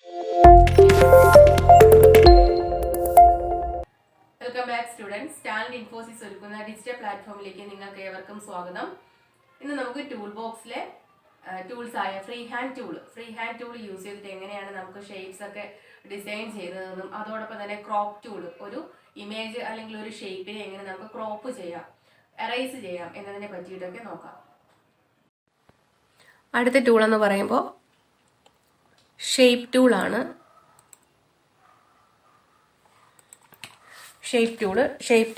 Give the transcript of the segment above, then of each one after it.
Welcome back students. Talent Infosys ഒരുക്കുന്ന digital പ്ലാറ്റ്ഫോമിലേക്ക് നിങ്ങൾക്ക് ഏവർക്കും സ്വാഗതം. ഇന്ന് നമുക്ക് ടൂൾ ബോക്സിലെ ടൂൾസ് ആയ ഫ്രീ ഹാൻഡ് ടൂൾ യൂസ് ചെയ്തിട്ട് എങ്ങനെയാണ് നമുക്ക് ഷേപ്സ് ഒക്കെ ഡിസൈൻ ചെയ്യുന്നതെന്നും അതോടൊപ്പം തന്നെ ക്രോപ്പ് ടൂൾ, ഒരു ഇമേജ് അല്ലെങ്കിൽ ഒരു ഷേപ്പിനെ എങ്ങനെ നമുക്ക് ക്രോപ്പ് ചെയ്യാം, എറേസ് ചെയ്യാം എന്നതിനെ പറ്റിയിട്ടൊക്കെ നോക്കാം. അടുത്ത ടൂൾ എന്ന് പറയുമ്പോൾ ഷേപ്പ് ടൂളാണ്. ഷേപ്പ്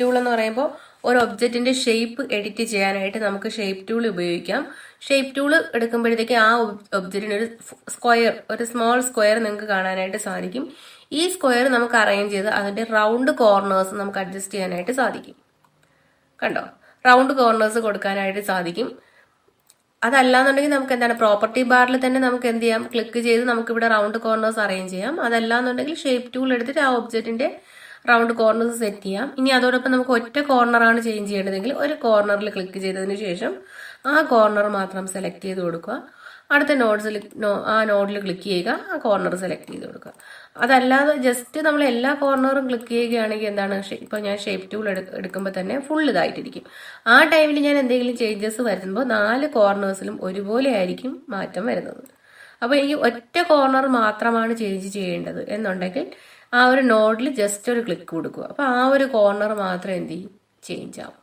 ടൂൾ എന്ന് പറയുമ്പോൾ ഒരു ഒബ്ജക്റ്റിന്റെ ഷേപ്പ് എഡിറ്റ് ചെയ്യാനായിട്ട് നമുക്ക് ഷേപ്പ് ടൂൾ ഉപയോഗിക്കാം. ഷേപ്പ് ടൂൾ എടുക്കുമ്പോഴത്തേക്ക് ആ ഒബ്ജക്റ്റിന് ഒരു സ്മോൾ സ്ക്വയർ നിങ്ങൾക്ക് കാണാനായിട്ട് സാധിക്കും. ഈ സ്ക്വയർ നമുക്ക് അറേഞ്ച് ചെയ്ത് അതിന്റെ റൗണ്ട് കോർണേഴ്സ് നമുക്ക് അഡ്ജസ്റ്റ് ചെയ്യാനായിട്ട് സാധിക്കും. കണ്ടോ, റൗണ്ട് കോർണേഴ്സ് കൊടുക്കാനായിട്ട് സാധിക്കും. അതല്ലാന്നുണ്ടെങ്കിൽ നമുക്ക് എന്താണ്, പ്രോപ്പർട്ടി ബാറിൽ തന്നെ നമുക്ക് എന്ത് ചെയ്യാം, ക്ലിക്ക് ചെയ്ത് നമുക്ക് ഇവിടെ റൗണ്ട് കോർണേഴ്സ് അറേഞ്ച് ചെയ്യാം. അതല്ലാന്നുണ്ടെങ്കിൽ ഷേപ്പ് ടൂൾ എടുത്തിട്ട് ആ ഒബ്ജക്റ്റിന്റെ റൗണ്ട് കോർണേഴ്സ് സെറ്റ് ചെയ്യാം. ഇനി അതോടൊപ്പം നമുക്ക് ഒറ്റ കോർണറാണ് ചേഞ്ച് ചെയ്യേണ്ടതെങ്കിൽ ഒരു കോർണറിൽ ക്ലിക്ക് ചെയ്തതിന് ശേഷം ആ കോർണർ മാത്രം സെലക്ട് ചെയ്ത് കൊടുക്കുക. അടുത്ത നോഡിൽ ക്ലിക്ക് ചെയ്യുക, ആ കോർണർ സെലക്ട് ചെയ്ത് കൊടുക്കുക. അതല്ലാതെ ജസ്റ്റ് നമ്മൾ എല്ലാ കോർണറും ക്ലിക്ക് ചെയ്യുകയാണെങ്കിൽ എന്താണ്, ഇപ്പൊ ഞാൻ ഷേപ്പ് ടൂൾ എടുക്കുമ്പോൾ തന്നെ ഫുൾ ഇതായിട്ടിരിക്കും. ആ ടൈമിൽ ഞാൻ എന്തെങ്കിലും ചേഞ്ചസ് വരുമ്പോൾ 4 കോർണേഴ്സിലും ഒരുപോലെ ആയിരിക്കും മാറ്റം വരുന്നത്. അപ്പൊ ഈ ഒറ്റ കോർണർ മാത്രമാണ് ചേഞ്ച് ചെയ്യേണ്ടത് എന്നുണ്ടെങ്കിൽ ആ ഒരു നോഡിൽ ജസ്റ്റ് ഒരു ക്ലിക്ക് കൊടുക്കുക. അപ്പൊ ആ ഒരു കോർണർ മാത്രം എന്ത് ചെയ്യും, ചേഞ്ച് ആവും.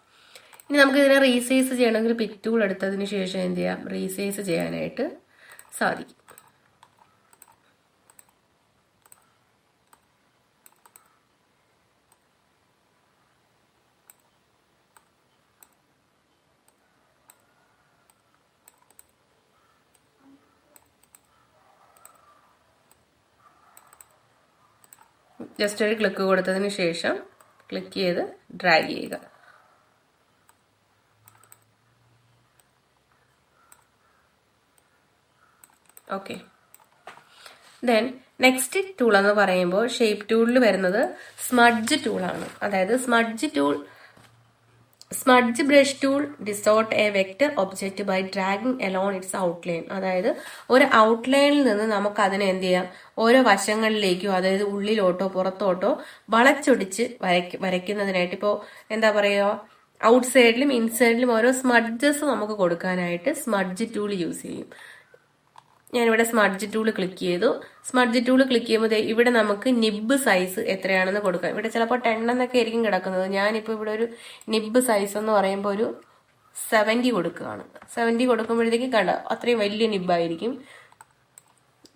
ഇനി നമുക്ക് ഇതിനെ റീസൈസ് ചെയ്യണമെങ്കിൽ പിക്ക് ടൂൾ എടുത്തതിന് ശേഷം എന്ത് ചെയ്യാം, റീസൈസ് ചെയ്യാനായിട്ട് സാധിക്കും. ജസ്റ്റ് ഒരു ക്ലിക്ക് കൊടുത്തതിന് ശേഷം ക്ലിക്ക് ചെയ്ത് ഡ്രാഗ് ചെയ്യുക. ഓക്കെ, ദെൻ നെക്സ്റ്റ് ടൂൾ എന്ന് പറയുമ്പോൾ ഷേപ്പ് ടൂളിൽ വരുന്നത് സ്മഡ്ജ് ടൂളാണ്. അതായത് smudge brush tool distort a vector object by dragging along its outline. അതായത് ഒരു ഔട്ട്ലൈനിൽ നിന്ന് നമുക്ക് അതിനെ എന്ത് ചെയ്യാം, ഓരോ വശങ്ങളിലേക്കോ അതായത് ഉള്ളിലോട്ടോ പുറത്തോട്ടോ വളച്ചൊടിച്ച് വരയ്ക്കുന്നതിനായിട്ട്, ഇപ്പോൾ എന്താ പറയുക, ഔട്ട് സൈഡിലും ഇൻസൈഡിലും ഓരോ സ്മഡ്ജസ് നമുക്ക് കൊടുക്കാനായിട്ട് സ്മഡ്ജ് ടൂൾ യൂസ് ചെയ്യും. ഞാനിവിടെ സ്മഡ്ജ് ടൂൾ ക്ലിക്ക് ചെയ്തു. സ്മഡ്ജ് ടൂൾ ക്ലിക്ക് ചെയ്യുമ്പോൾ ഇവിടെ നമുക്ക് നിബ് സൈസ് എത്രയാണെന്ന് കൊടുക്കാം. ഇവിടെ ചിലപ്പോൾ 10 എന്നൊക്കെ ആയിരിക്കും കിടക്കുന്നത്. ഞാനിപ്പോൾ ഇവിടെ ഒരു നിബ് സൈസ് എന്ന് പറയുമ്പോൾ ഒരു 70 കൊടുക്കുകയാണ്. 70 കൊടുക്കുമ്പോഴത്തേക്ക് കണ്ട അത്രയും വലിയ നിബായിരിക്കും.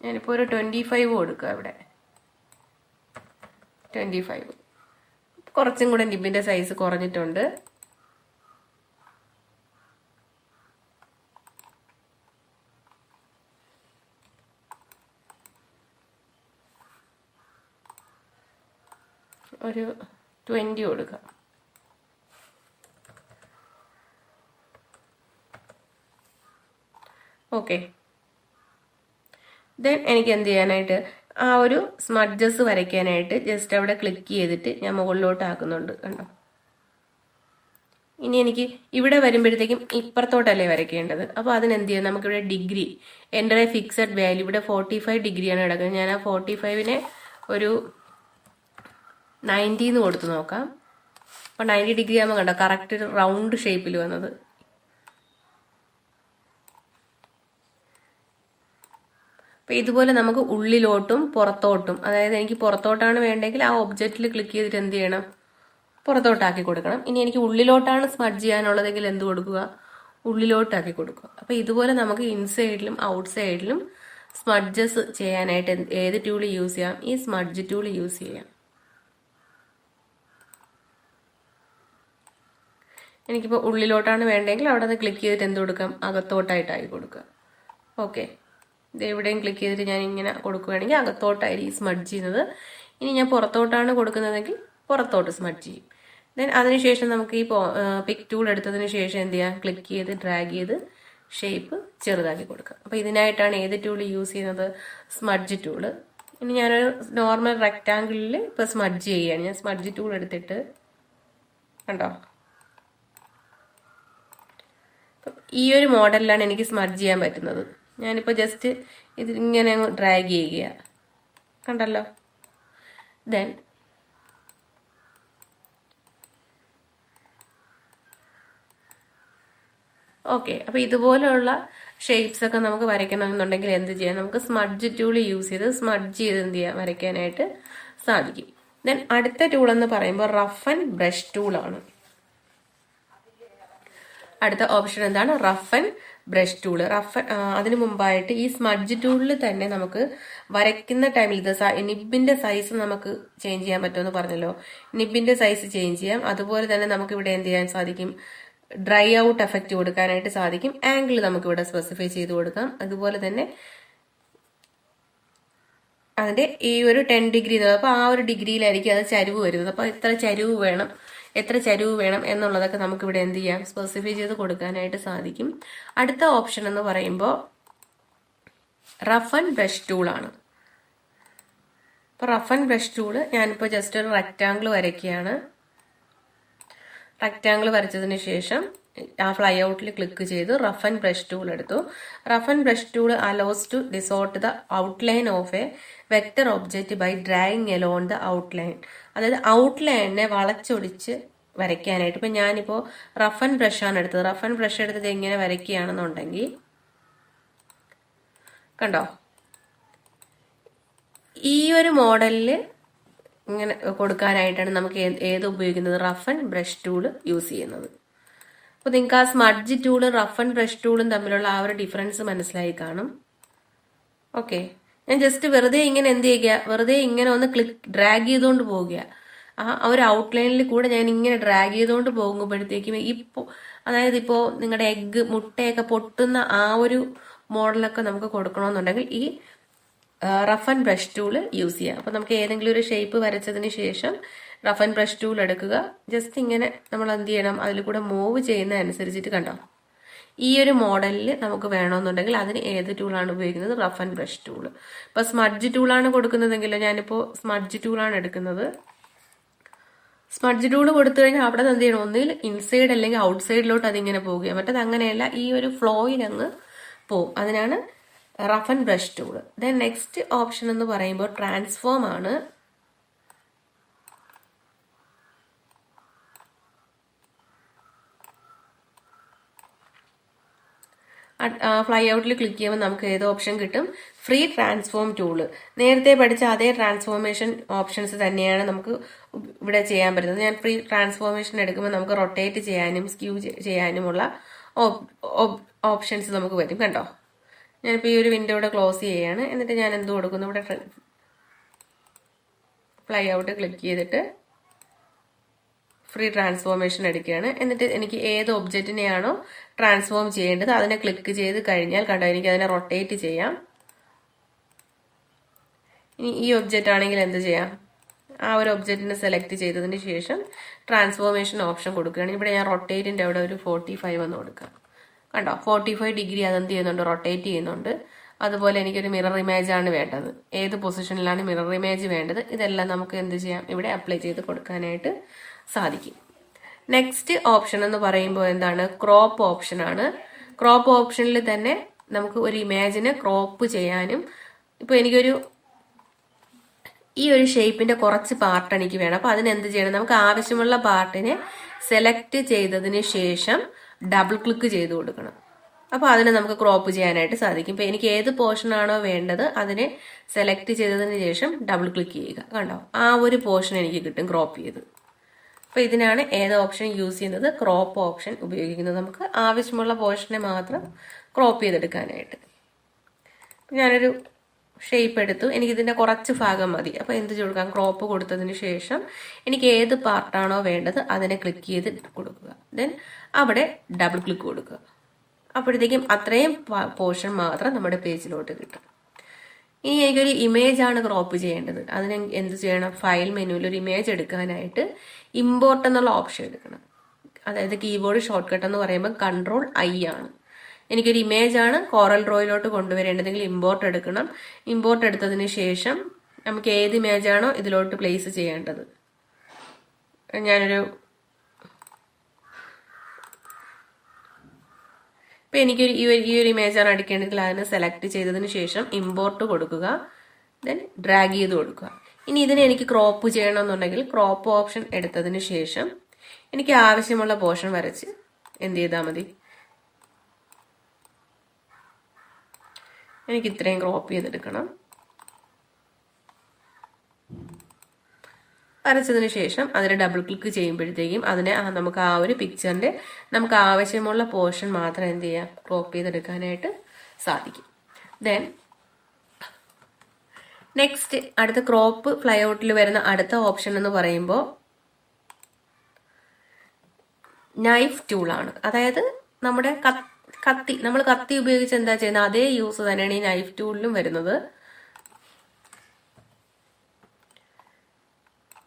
ഞാനിപ്പോൾ ഒരു 25 കൊടുക്കുക. ഇവിടെ 25, കുറച്ചും കൂടെ നിബിന്റെ സൈസ് കുറഞ്ഞിട്ടുണ്ട്. ഒരു 20 കൊടുക്കുക. ഓക്കെ, ദെൻ എനിക്ക് എന്ത് ചെയ്യാനായിട്ട്, ആ ഒരു സ്മഡ്ജസ് വരയ്ക്കാനായിട്ട് ജസ്റ്റ് അവിടെ ക്ലിക്ക് ചെയ്തിട്ട് ഞാൻ മുകളിലോട്ട് ആക്കുന്നുണ്ട്. കണ്ടോ, ഇനി എനിക്ക് ഇവിടെ വരുമ്പോഴത്തേക്കും ഇപ്പുറത്തോട്ടല്ലേ വരയ്ക്കേണ്ടത്. അപ്പോൾ അതിനെന്ത് ചെയ്യാം, നമുക്കിവിടെ ഡിഗ്രി എൻ്റെ ഫിക്സഡ് വാല്യൂ ഇവിടെ 45 ഡിഗ്രിയാണ് കിടക്കുന്നത്. ഞാൻ ആ 45നെ ഒരു 90 എന്ന് കൊടുത്ത് നോക്കാം. അപ്പൊ 90 ഡിഗ്രി ആകുമ്പോൾ കണ്ടോ കറക്റ്റ് റൗണ്ട് ഷേപ്പിൽ വന്നത്. അപ്പൊ ഇതുപോലെ നമുക്ക് ഉള്ളിലോട്ടും പുറത്തോട്ടും, അതായത് എനിക്ക് പുറത്തോട്ടാണ് വേണ്ടെങ്കിൽ ആ ഒബ്ജക്റ്റിൽ ക്ലിക്ക് ചെയ്തിട്ട് എന്ത് ചെയ്യണം, പുറത്തോട്ടാക്കി കൊടുക്കണം. ഇനി എനിക്ക് ഉള്ളിലോട്ടാണ് സ്മഡ്ജ് ചെയ്യാനുള്ളതെങ്കിൽ എന്ത് കൊടുക്കുക, ഉള്ളിലോട്ടാക്കി കൊടുക്കുക. അപ്പൊ ഇതുപോലെ നമുക്ക് ഇൻസൈഡിലും ഔട്ട് സൈഡിലും സ്മഡ്ജസ് ചെയ്യാനായിട്ട് ഏത് ടൂൾ യൂസ് ചെയ്യാം, ഈ സ്മഡ്ജ് ടൂൾ യൂസ് ചെയ്യാം. എനിക്കിപ്പോൾ ഉള്ളിലോട്ടാണ് വേണ്ടെങ്കിൽ അവിടെ നിന്ന് ക്ലിക്ക് ചെയ്തിട്ട് എന്ത് കൊടുക്കാം, അകത്തോട്ടായിട്ടായി കൊടുക്കുക. ഓക്കെ, ഇത് എവിടെയും ക്ലിക്ക് ചെയ്തിട്ട് ഞാൻ ഇങ്ങനെ കൊടുക്കുകയാണെങ്കിൽ അകത്തോട്ടായിരിക്കും സ്മഡ്ജ് ചെയ്യുന്നത്. ഇനി ഞാൻ പുറത്തോട്ടാണ് കൊടുക്കുന്നതെങ്കിൽ പുറത്തോട്ട് സ്മഡ്ജ് ചെയ്യും. ദെൻ അതിനുശേഷം നമുക്ക് ഈ പിക്ക് ടൂൾ എടുത്തതിന് ശേഷം എന്ത് ചെയ്യാം, ക്ലിക്ക് ചെയ്ത് ഡ്രാഗ് ചെയ്ത് ഷേപ്പ് ചെറുതാക്കി കൊടുക്കുക. അപ്പോൾ ഇതിനായിട്ടാണ് ഏത് ടൂൾ യൂസ് ചെയ്യുന്നത്, സ്മഡ്ജ് ടൂള്. ഇനി ഞാനൊരു നോർമൽ റെക്റ്റാങ്കിളിൽ ഇപ്പോൾ സ്മഡ്ജ് ചെയ്യുകയാണ്. ഞാൻ സ്മഡ്ജ് ടൂൾ എടുത്തിട്ട് കണ്ടോ ഈ ഒരു മോഡലിലാണ് എനിക്ക് സ്മഡ്ജ് ചെയ്യാൻ പറ്റുന്നത്. ഞാനിപ്പോൾ ജസ്റ്റ് ഇത് ഇങ്ങനെ ഡ്രാഗ് ചെയ്യുക. കണ്ടല്ലോ. ദെൻ ഓക്കെ, അപ്പോൾ ഇതുപോലെയുള്ള ഷേപ്സ് ഒക്കെ നമുക്ക് വരയ്ക്കണമെന്നുണ്ടെങ്കിൽ എന്ത് ചെയ്യാം, നമുക്ക് സ്മഡ്ജ് ടൂൾ യൂസ് ചെയ്ത് സ്മഡ്ജ് ചെയ്ത് എന്ത് ചെയ്യാം, വരയ്ക്കാനായിട്ട് സാധിക്കും. ദെൻ അടുത്ത ടൂൾ എന്ന് പറയുമ്പോൾ റഫ് ആൻഡ് ബ്രഷ് ടൂളാണ്. അടുത്ത ഓപ്ഷൻ എന്താണ്, റഫ് ആൻഡ് ബ്രഷ് ടൂള്. അതിനു മുമ്പായിട്ട് ഈ സ്മഡ്ജ് ടൂളിൽ തന്നെ നമുക്ക് വരയ്ക്കുന്ന ടൈമിൽ നിബിന്റെ സൈസ് നമുക്ക് ചേഞ്ച് ചെയ്യാൻ പറ്റുമെന്ന് പറഞ്ഞല്ലോ. നിബിന്റെ സൈസ് ചേഞ്ച് ചെയ്യാം. അതുപോലെ തന്നെ നമുക്ക് ഇവിടെ എന്ത് ചെയ്യാൻ സാധിക്കും, ഡ്രൈ ഔട്ട് എഫക്റ്റ് കൊടുക്കാനായിട്ട് സാധിക്കും. ആംഗിൾ നമുക്ക് ഇവിടെ സ്പെസിഫൈ ചെയ്ത് കൊടുക്കാം. അതുപോലെ തന്നെ അതിന്റെ ഈ ഒരു 10 ഡിഗ്രി, അപ്പൊ ആ ഒരു ഡിഗ്രിയിലായിരിക്കും അത് ചരിവ് വരുന്നത്. അപ്പൊ എത്ര ചരിവ് വേണം എന്നുള്ളതൊക്കെ നമുക്ക് ഇവിടെ എന്ത് ചെയ്യാം, സ്പെസിഫൈ ചെയ്ത് കൊടുക്കാനായിട്ട് സാധിക്കും. അടുത്ത ഓപ്ഷൻ എന്ന് പറയുമ്പോൾ റഫ് ആൻഡ് ബ്രഷ് ടൂളാണ്. അപ്പൊ റഫ് ആൻഡ് ബ്രഷ് ടൂള് ഞാനിപ്പോ ജസ്റ്റ് ഒരു റെക്റ്റാങ്കിൾ വരയ്ക്കുകയാണ്. റെക്റ്റാങ്കിൾ വരച്ചതിന് ശേഷം ആ ഫ്ലൈ ഔട്ടിൽ ക്ലിക്ക് ചെയ്ത് റഫ് ആൻഡ് ബ്രഷ് ടൂൾ എടുത്തു. Rough and brush tool allows to distort the outline of a vector object by dragging along the outline. അതായത് ഔട്ട്ലൈനെ വളച്ചൊടിച്ച് വരയ്ക്കാനായിട്ട്. ഇപ്പൊ ഞാനിപ്പോ റഫ് ആൻഡ് ബ്രഷ് ആണ് എടുത്തത്. റഫ് ആൻഡ് ബ്രഷ് എടുത്തത് എങ്ങനെ വരയ്ക്കുകയാണെന്നുണ്ടെങ്കിൽ കണ്ടോ, ഈ ഒരു മോഡലില് ഇങ്ങനെ കൊടുക്കാനായിട്ടാണ് നമുക്ക് ഏത് ഉപയോഗിക്കുന്നത്, rough and brush tool use ചെയ്യുന്നത്. അപ്പൊ നിങ്ങൾക്ക് ആ സ്മഡ്ജ് ടൂളും റഫ് ആൻഡ് ബ്രഷ് ടൂളും തമ്മിലുള്ള ആ ഒരു ഡിഫറൻസ് മനസ്സിലായി കാണും. ഓക്കെ, ഞാൻ ജസ്റ്റ് വെറുതെ ഇങ്ങനെ എന്ത് ചെയ്യുക, വെറുതെ ഇങ്ങനെ ഒന്ന് ഡ്രാഗ് ചെയ്തുകൊണ്ട് പോവുക. ആ ഒരു ഔട്ട്ലൈനിൽ കൂടെ ഞാൻ ഇങ്ങനെ ഡ്രാഗ് ചെയ്തുകൊണ്ട് പോകുമ്പോഴത്തേക്കും അതായത് ഇപ്പോ നിങ്ങളുടെ മുട്ടയൊക്കെ പൊട്ടുന്ന ആ ഒരു മോഡലൊക്കെ നമുക്ക് കൊടുക്കണമെന്നുണ്ടെങ്കിൽ ഈ rough and brush tool use ചെയ്യാം. അപ്പൊ നമുക്ക് ഏതെങ്കിലും ഒരു ഷേപ്പ് വരച്ചതിന് ശേഷം റഫ് ആൻഡ് ബ്രഷ് ടൂൾ എടുക്കുക. ജസ്റ്റ് ഇങ്ങനെ നമ്മൾ എന്ത് ചെയ്യണം, അതിൽ കൂടെ മൂവ് ചെയ്യുന്ന അനുസരിച്ചിട്ട് കണ്ടോ, ഈ ഒരു മോഡലിൽ നമുക്ക് വേണമെന്നുണ്ടെങ്കിൽ അതിന് ഏത് ടൂളാണ് ഉപയോഗിക്കുന്നത്, റഫ് ആൻഡ് ബ്രഷ് ടൂൾ. ഇപ്പൊ സ്മഡ്ജ് ടൂളാണ് കൊടുക്കുന്നതെങ്കിലോ, ഞാനിപ്പോ സ്മഡ്ജ് ടൂളാണ് എടുക്കുന്നത്. സ്മഡ്ജ് ടൂൾ കൊടുത്തു കഴിഞ്ഞാൽ അവിടെ എന്ത് ചെയ്യണം, ഒന്നിൽ ഇൻസൈഡ് അല്ലെങ്കിൽ ഔട്ട് സൈഡിലോട്ട് അതിങ്ങനെ പോവുകയാണ്. മറ്റത് അങ്ങനെയല്ല, ഈ ഒരു ഫ്ലോയിൽ അങ്ങ് പോവും. അതിനാണ് rough and brush tool. Then next option എന്ന് പറയുമ്പോൾ ട്രാൻസ്ഫോം ആണ്. ഫ്ലൈ ഔട്ടിൽ ക്ലിക്ക് ചെയ്യുമ്പോൾ നമുക്ക് ഏത് ഓപ്ഷൻ കിട്ടും, ഫ്രീ ട്രാൻസ്ഫോം ടൂള്. നേരത്തെ പഠിച്ച അതേ ട്രാൻസ്ഫോർമേഷൻ ഓപ്ഷൻസ് തന്നെയാണ് നമുക്ക് ഇവിടെ ചെയ്യാൻ പറ്റുന്നത്. ഞാൻ ഫ്രീ ട്രാൻസ്ഫോർമേഷൻ എടുക്കുമ്പോൾ നമുക്ക് റൊട്ടേറ്റ് ചെയ്യാനും സ്ക്യൂ ചെയ്യാനുമുള്ള ഓപ്ഷൻസ് നമുക്ക് വരും. കണ്ടോ, ഞാനിപ്പോൾ ഈ ഒരു വിൻഡോ ഇവിടെ ക്ലോസ് ചെയ്യുകയാണ്. എന്നിട്ട് ഞാൻ എന്ത് കൊടുക്കുന്നു, ഇവിടെ ഫ്ലൈ ഔട്ട് ക്ലിക്ക് ചെയ്തിട്ട് ഫ്രീ ട്രാൻസ്ഫോർമേഷൻ എടുക്കുകയാണ്. എന്നിട്ട് എനിക്ക് ഏത് ഒബ്ജക്റ്റിനെയാണോ ട്രാൻസ്ഫോം ചെയ്യേണ്ടത് അതിനെ ക്ലിക്ക് ചെയ്ത് കഴിഞ്ഞാൽ കണ്ടോ, എനിക്ക് അതിനെ റൊട്ടേറ്റ് ചെയ്യാം. ഇനി ഈ ഒബ്ജക്റ്റ് ആണെങ്കിൽ എന്ത് ചെയ്യാം, ആ ഒരു ഒബ്ജക്റ്റിനെ സെലക്ട് ചെയ്തതിന് ശേഷം ട്രാൻസ്ഫോർമേഷൻ ഓപ്ഷൻ കൊടുക്കുകയാണ്. ഇവിടെ ഞാൻ റൊട്ടേറ്റിന്റെ അവിടെ ഒരു 45 എന്ന് കൊടുക്കാം. കണ്ടോ, 45 ഡിഗ്രി അതെന്ത് ചെയ്യുന്നുണ്ട്, റൊട്ടേറ്റ് ചെയ്യുന്നുണ്ട്. അതുപോലെ എനിക്കൊരു മിറർ ഇമേജ് ആണ് വേണ്ടത്. ഏത് പൊസിഷനിലാണ് മിറർ ഇമേജ് വേണ്ടത്, ഇതെല്ലാം നമുക്ക് എന്ത് ചെയ്യാം, ഇവിടെ അപ്ലൈ ചെയ്ത് കൊടുക്കാനായിട്ട് സാധിക്കും. നെക്സ്റ്റ് ഓപ്ഷൻ എന്ന് പറയുമ്പോൾ എന്താണ്, ക്രോപ്പ് ഓപ്ഷൻ ആണ്. ക്രോപ്പ് ഓപ്ഷനിൽ തന്നെ നമുക്ക് ഒരു ഇമേജിനെ ക്രോപ്പ് ചെയ്യാനും, ഇപ്പൊ എനിക്കൊരു ഈ ഒരു ഷേപ്പിന്റെ കുറച്ച് പാർട്ട് എനിക്ക് വേണം. അപ്പൊ അതിനെന്ത് ചെയ്യണം, നമുക്ക് ആവശ്യമുള്ള പാർട്ടിനെ സെലക്ട് ചെയ്തതിന് ശേഷം ഡബിൾ ക്ലിക്ക് ചെയ്ത് കൊടുക്കണം. അപ്പൊ അതിനെ നമുക്ക് ക്രോപ്പ് ചെയ്യാനായിട്ട് സാധിക്കും. ഇപ്പൊ എനിക്ക് ഏത് പോർഷൻ ആണോ വേണ്ടത് അതിനെ സെലക്ട് ചെയ്തതിന് ശേഷം ഡബിൾ ക്ലിക്ക് ചെയ്യുക. കണ്ടോ, ആ ഒരു പോർഷൻ എനിക്ക് കിട്ടും ക്രോപ്പ് ചെയ്ത്. അപ്പൊ ഇതിനാണ് ഏത് ഓപ്ഷൻ യൂസ് ചെയ്യുന്നത്, ക്രോപ്പ് ഓപ്ഷൻ ഉപയോഗിക്കുന്നത്. നമുക്ക് ആവശ്യമുള്ള പോർഷനെ മാത്രം ക്രോപ്പ് ചെയ്തെടുക്കാനായിട്ട്. ഞാനൊരു ഷേപ്പ് എടുത്തു, എനിക്കിതിന്റെ കുറച്ച് ഭാഗം മതി. അപ്പൊ എന്ത് കൊടുക്കാം, ക്രോപ്പ് കൊടുത്തതിന് ശേഷം എനിക്ക് ഏത് പാർട്ടാണോ വേണ്ടത് അതിനെ ക്ലിക്ക് ചെയ്ത് കൊടുക്കുക. ദെൻ അവിടെ ഡബിൾ ക്ലിക്ക് കൊടുക്കുക. അപ്പോഴത്തേക്കും അത്രയും പോർഷൻ മാത്രം നമ്മുടെ പേജിലോട്ട് കിട്ടും. ഇനി എനിക്കൊരു ഇമേജ് ആണ് ക്രോപ്പ് ചെയ്യേണ്ടത്. അതിന് എന്ത് ചെയ്യണം, ഫയൽ മെനുവിൽ ഒരു ഇമേജ് എടുക്കാനായിട്ട് ഇമ്പോർട്ട് എന്നുള്ള ഓപ്ഷൻ എടുക്കണം. അതായത് കീബോർഡ് ഷോർട്ട് കട്ട് എന്ന് പറയുമ്പോൾ Ctrl+I ആണ്. എനിക്കൊരു ഇമേജ് ആണ് കോറൽ ഡ്രോയിലോട്ട് കൊണ്ടുവരേണ്ടതെങ്കിൽ ഇമ്പോർട്ട് എടുക്കണം. ഇമ്പോർട്ട് എടുത്തതിന് ശേഷം നമുക്ക് ഏത് ഇമേജ് ആണോ ഇതിലോട്ട് പ്ലേസ് ചെയ്യേണ്ടത്, ഞാനൊരു ഇപ്പൊ എനിക്കൊരു ഈ ഒരു ഇമേജ് ആണ് എടുക്കേണ്ടതെങ്കിൽ അതിനെ സെലക്ട് ചെയ്തതിന് ശേഷം ഇമ്പോർട്ട് കൊടുക്കുക. ദെൻ ഡ്രാഗ് ചെയ്ത് കൊടുക്കുക. ഇനി ഇതിനെ എനിക്ക് ക്രോപ്പ് ചെയ്യണമെന്നുണ്ടെങ്കിൽ ക്രോപ്പ് ഓപ്ഷൻ എടുത്തതിന് ശേഷം എനിക്ക് ആവശ്യമുള്ള പോർഷൻ വരച്ച് എന്ത് ചെയ്താൽ മതി, എനിക്ക് ഇത്രയും ക്രോപ്പ് ചെയ്തെടുക്കണം. വരച്ചതിന് ശേഷം അതിനെ ഡബിൾ ക്ലിക്ക് ചെയ്യുമ്പോഴത്തേക്കും അതിനെ നമുക്ക് ആ ഒരു പിക്ചറിന്റെ നമുക്ക് ആവശ്യമുള്ള പോർഷൻ മാത്രം എന്ത് ചെയ്യാം, ക്രോപ്പ് ചെയ്തെടുക്കാനായിട്ട് സാധിക്കും. ദെൻ നെക്സ്റ്റ് അടുത്ത ക്രോപ്പ് ഫ്ലൈഔട്ടിൽ വരുന്ന അടുത്ത ഓപ്ഷൻ എന്ന് പറയുമ്പോൾ നൈഫ് ടൂളാണ്. അതായത് നമ്മുടെ കത്തി, നമ്മൾ കത്തി ഉപയോഗിച്ച് എന്താ ചെയ്യുന്നത് അതേ യൂസ് തന്നെയാണ് ഈ നൈഫ് ടൂളിലും വരുന്നത്.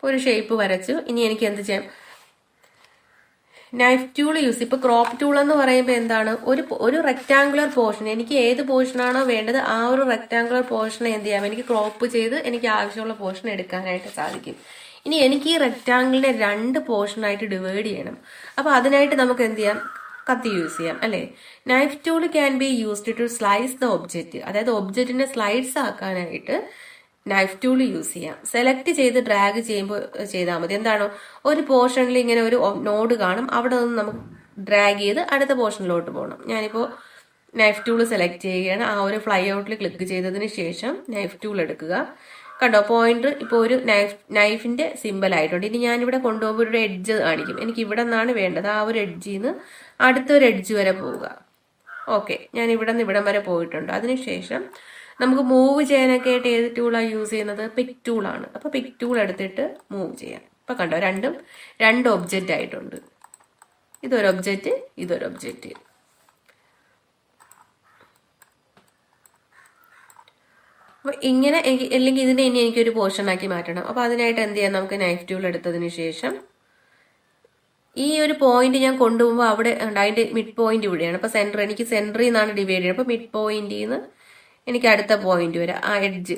ഒരു ഷേപ്പ് വരച്ചു. ഇനി എനിക്ക് എന്ത് ചെയ്യാം, നൈഫ് ടൂൾ യൂസ്. ഇപ്പൊ ക്രോപ്പ് ടൂൾ എന്ന് പറയുമ്പോൾ എന്താണ്, ഒരു റെക്ടാങ്കുലർ പോർഷൻ, എനിക്ക് ഏത് പോർഷനാണോ വേണ്ടത് ആ ഒരു റെക്ടാങ്കുലർ പോർഷനെ എന്ത് ചെയ്യാം, എനിക്ക് ക്രോപ്പ് ചെയ്ത് എനിക്ക് ആവശ്യമുള്ള പോർഷൻ എടുക്കാനായിട്ട് സാധിക്കും. ഇനി എനിക്ക് ഈ റെക്ടാങ്കിളിനെ 2 പോർഷനായിട്ട് ഡിവൈഡ് ചെയ്യണം. അപ്പൊ അതിനായിട്ട് നമുക്ക് എന്ത് ചെയ്യാം, കത്തി യൂസ് ചെയ്യാം അല്ലെ. Knife tool can be used to slice the object. അതായത് ഒബ്ജക്റ്റിനെ സ്ലൈഡ്സ് ആക്കാനായിട്ട് നൈഫ് ടൂൾ യൂസ് ചെയ്യാം. സെലക്ട് ചെയ്ത് ഡ്രാഗ് ചെയ്യുമ്പോൾ ചെയ്താൽ മതി. എന്താണോ ഒരു പോർഷനിൽ ഇങ്ങനെ ഒരു നോഡ് കാണും, അവിടെ നിന്ന് നമുക്ക് ഡ്രാഗ് ചെയ്ത് അടുത്ത പോർഷനിലോട്ട് പോകണം. ഞാനിപ്പോൾ നൈഫ് ടൂൾ സെലക്ട് ചെയ്യുകയാണ്. ആ ഒരു ഫ്ലൈ ഔട്ടിൽ ക്ലിക്ക് ചെയ്തതിന് ശേഷം നൈഫ് ടൂൾ എടുക്കുക. കണ്ടോ, പോയിന്റർ ഇപ്പോൾ ഒരു നൈഫിന്റെ സിമ്പിൾ ആയിട്ടുണ്ട്. ഇനി ഞാനിവിടെ കൊണ്ടുപോകുമ്പോൾ ഒരു എഡ്ജ് കാണിക്കും. എനിക്ക് ഇവിടെ നിന്നാണ് വേണ്ടത്. ആ ഒരു എഡ്ജിൽ നിന്ന് അടുത്തൊരു എഡ്ജ് വരെ പോവുക. ഓക്കെ, ഞാൻ ഇവിടെ നിന്ന് ഇവിടം വരെ പോയിട്ടുണ്ട്. അതിനുശേഷം നമുക്ക് മൂവ് ചെയ്യാനൊക്കെ ആയിട്ട് ഏത് ടൂളാണ് യൂസ് ചെയ്യുന്നത്, പിക് ടൂളാണ്. അപ്പൊ പിക് ടൂൾ എടുത്തിട്ട് മൂവ് ചെയ്യാം. ഇപ്പൊ കണ്ടോ, രണ്ടും 2 ഒബ്ജക്റ്റ് ആയിട്ടുണ്ട്. ഇതൊരു ഒബ്ജക്റ്റ്, ഇതൊരു ഒബ്ജക്റ്റ്. അപ്പൊ ഇങ്ങനെ അല്ലെങ്കിൽ ഇതിനെ ഇനി എനിക്കൊരു പോർഷൻ ആക്കി മാറ്റണം. അപ്പൊ അതിനായിട്ട് എന്ത് ചെയ്യാം, നമുക്ക് നൈഫ് ടൂൾ എടുത്തതിന് ശേഷം ഈ ഒരു പോയിന്റ് ഞാൻ കൊണ്ടുപോകുമ്പോൾ അവിടെ അതിന്റെ മിഡ് പോയിന്റ് ഇവിടെയാണ്. അപ്പൊ സെന്റർ, എനിക്ക് സെന്ററിൽ നിന്നാണ് ഡിവൈഡ് ചെയ്യുന്നത്. അപ്പൊ മിഡ് പോയിന്റിൽ നിന്ന് എനിക്ക് അടുത്ത പോയിന്റ് വരെ ആ എഡ്ജ്.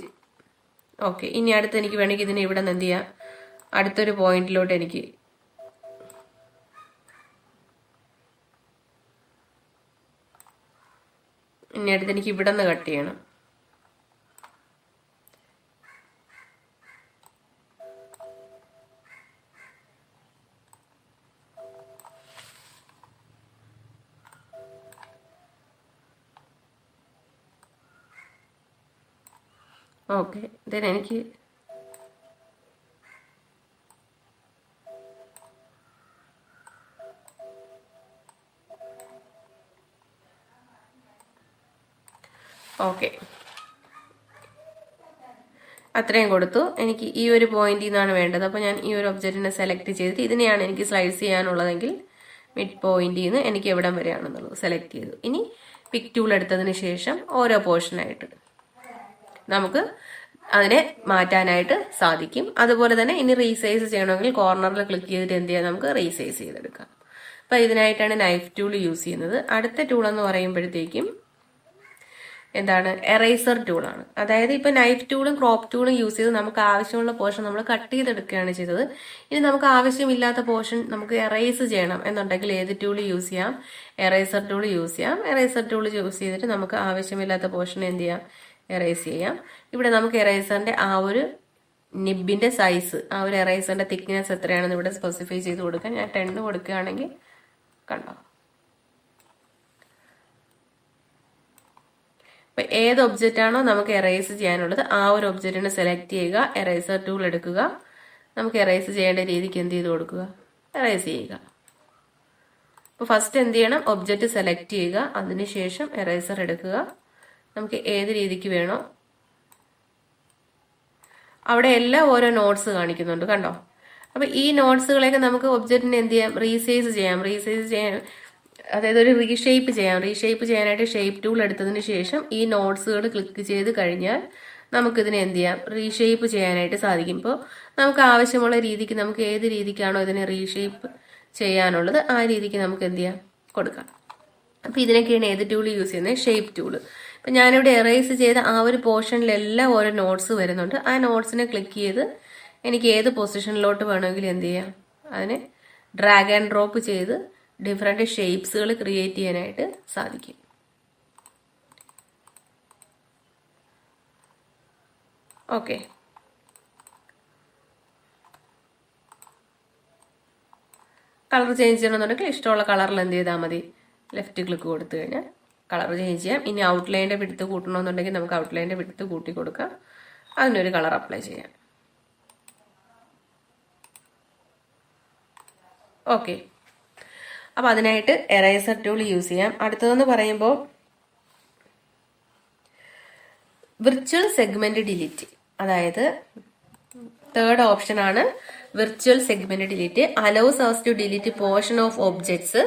ഓക്കെ, ഇനി അടുത്ത് എനിക്ക് വേണമെങ്കിൽ ഇതിനെ ഇവിടെ നിന്ന് എന്ത് ചെയ്യാം, അടുത്തൊരു പോയിന്റിലോട്ട് എനിക്ക് ഇനി അടുത്ത് എനിക്ക് ഇവിടെ നിന്ന് കട്ട് ചെയ്യണം. ഓക്കെ, ദെൻ എനിക്ക് ഓക്കെ അത്രയും കൊടുത്തു. എനിക്ക് ഈ ഒരു പോയിന്റിൽ നിന്നാണ് വേണ്ടത്. അപ്പൊ ഞാൻ ഈ ഒരു ഒബ്ജക്റ്റിനെ സെലക്ട് ചെയ്തിട്ട് ഇതിനെയാണ് എനിക്ക് സ്ലൈസ് ചെയ്യാനുള്ളതെങ്കിൽ മിഡ് പോയിന്റിൽ നിന്ന് എനിക്ക് എവിടം വരെയാണെന്നുള്ളത് സെലക്ട് ചെയ്തു. ഇനി പിക് ടൂൾ എടുത്തതിന് ശേഷം ഓരോ പോർഷനായിട്ട് നമുക്ക് അതിനെ മാറ്റാനായിട്ട് സാധിക്കും. അതുപോലെ തന്നെ ഇനി റീസൈസ് ചെയ്യണമെങ്കിൽ കോർണറിൽ ക്ലിക്ക് ചെയ്തിട്ട് എന്ത് ചെയ്യാം, നമുക്ക് റീസൈസ് ചെയ്തെടുക്കാം. അപ്പൊ ഇതിനായിട്ടാണ് നൈഫ് ടൂൾ യൂസ് ചെയ്യുന്നത്. അടുത്ത ടൂൾ എന്ന് പറയുമ്പോഴത്തേക്കും എന്താണ്, എറേസർ ടൂളാണ്. അതായത് ഇപ്പൊ നൈഫ് ടൂളും ക്രോപ്പ് ടൂളും യൂസ് ചെയ്ത് നമുക്ക് ആവശ്യമുള്ള പോർഷൻ നമ്മൾ കട്ട് ചെയ്തെടുക്കുകയാണ് ചെയ്തത്. ഇനി നമുക്ക് ആവശ്യമില്ലാത്ത പോർഷൻ നമുക്ക് എറേസ് ചെയ്യണം എന്നുണ്ടെങ്കിൽ ഏത് ടൂൾ യൂസ് ചെയ്യാം, എറേസർ ടൂൾ യൂസ് ചെയ്യാം. എറേസർ ടൂൾ യൂസ് ചെയ്തിട്ട് നമുക്ക് ആവശ്യമില്ലാത്ത പോർഷൻ എന്ത് ചെയ്യാം, എറേസ് ചെയ്യാം. ഇവിടെ നമുക്ക് എറേസറിന്റെ ആ ഒരു നിബിന്റെ സൈസ്, ആ ഒരു എറേസറിന്റെ തിക്നെസ് എത്രയാണെന്ന് ഇവിടെ സ്പെസിഫൈ ചെയ്ത് കൊടുക്കാം. ഞാൻ 10 കൊടുക്കുകയാണെങ്കിൽ കണ്ടോ, അപ്പൊ ഏത് ഒബ്ജക്റ്റ് ആണോ നമുക്ക് എറേസ് ചെയ്യാനുള്ളത് ആ ഒരു ഒബ്ജക്റ്റിനെ സെലക്ട് ചെയ്യുക, എറേസർ ടൂൾ എടുക്കുക. നമുക്ക് എറേസ് ചെയ്യേണ്ട രീതിക്ക് എന്ത് ചെയ്ത് കൊടുക്കുക, എറേസ് ചെയ്യുക. അപ്പൊ ഫസ്റ്റ് എന്ത് ചെയ്യണം, ഒബ്ജക്റ്റ് സെലക്ട് ചെയ്യുക, അതിനുശേഷം എറേസർ എടുക്കുക. നമുക്ക് ഏത് രീതിക്ക് വേണോ അവിടെ എല്ലാം ഓരോ നോട്ട്സ് കാണിക്കുന്നുണ്ട് കണ്ടോ. അപ്പൊ ഈ നോട്ട്സുകളെയൊക്കെ നമുക്ക് ഒബ്ജക്റ്റിനെ എന്ത് ചെയ്യാം, റീസൈസ് ചെയ്യാൻ, അതായത് ഒരു റീഷേപ്പ് ചെയ്യാനായിട്ട് ഷേപ്പ് ടൂൾ എടുത്തതിന് ശേഷം ഈ നോട്ട്സുകൾ ക്ലിക്ക് ചെയ്ത് കഴിഞ്ഞാൽ നമുക്കിതിനെ എന്ത് ചെയ്യാം, റീഷേപ്പ് ചെയ്യാനായിട്ട് സാധിക്കും. ഇപ്പോൾ നമുക്ക് ആവശ്യമുള്ള രീതിക്ക് നമുക്ക് ഏത് രീതിക്കാണോ ഇതിനെ റീഷേപ്പ് ചെയ്യാനുള്ളത് ആ രീതിക്ക് നമുക്ക് എന്ത് ചെയ്യാം, കൊടുക്കാം. അപ്പൊ ഇതിനൊക്കെയാണ് ഏത് ടൂൾ യൂസ് ചെയ്യുന്നത്, ഷേപ്പ് ടൂള്. അപ്പൊ ഞാനിവിടെ എറേസ് ചെയ്ത ആ ഒരു പോർഷനിലെല്ലാം ഓരോ നോട്ട്സ് വരുന്നുണ്ട്. ആ നോട്ട്സിനെ ക്ലിക്ക് ചെയ്ത് എനിക്ക് ഏത് പൊസിഷനിലോട്ട് വേണമെങ്കിലും എന്ത് ചെയ്യാം, അതിനെ ഡ്രാഗ് ആൻഡ് ഡ്രോപ്പ് ചെയ്ത് ഡിഫറെന്റ് ഷേപ്സുകൾ ക്രിയേറ്റ് ചെയ്യാനായിട്ട് സാധിക്കും. ഓക്കെ, കളർ ചേഞ്ച് ചെയ്യണമെന്നുണ്ടെങ്കിൽ ഇഷ്ടമുള്ള കളറിൽ എന്ത് ചെയ്താൽ മതി, ലെഫ്റ്റ് ക്ലിക്ക് കൊടുത്തു കഴിഞ്ഞാൽ കളർ ചേഞ്ച് ചെയ്യാം. ഇനി ഔട്ട്ലൈൻ്റെ വിഡ്ത്ത് കൂട്ടണമെന്നുണ്ടെങ്കിൽ നമുക്ക് ഔട്ട്ലൈൻ്റെ വിഡ്ത്ത് കൂട്ടി കൊടുക്കാം, അതിനൊരു കളർ അപ്ലൈ ചെയ്യാം. ഓക്കെ, അപ്പോൾ അതിനായിട്ട് എറേസർ ടൂൾ യൂസ് ചെയ്യാം. അടുത്തതെന്ന് പറയുമ്പോൾ വിർച്വൽ സെഗ്മെന്റ് ഡിലീറ്റ്, അതായത് തേർഡ് ഓപ്ഷൻ ആണ് virtual segment delete. Allows us to delete portion of objects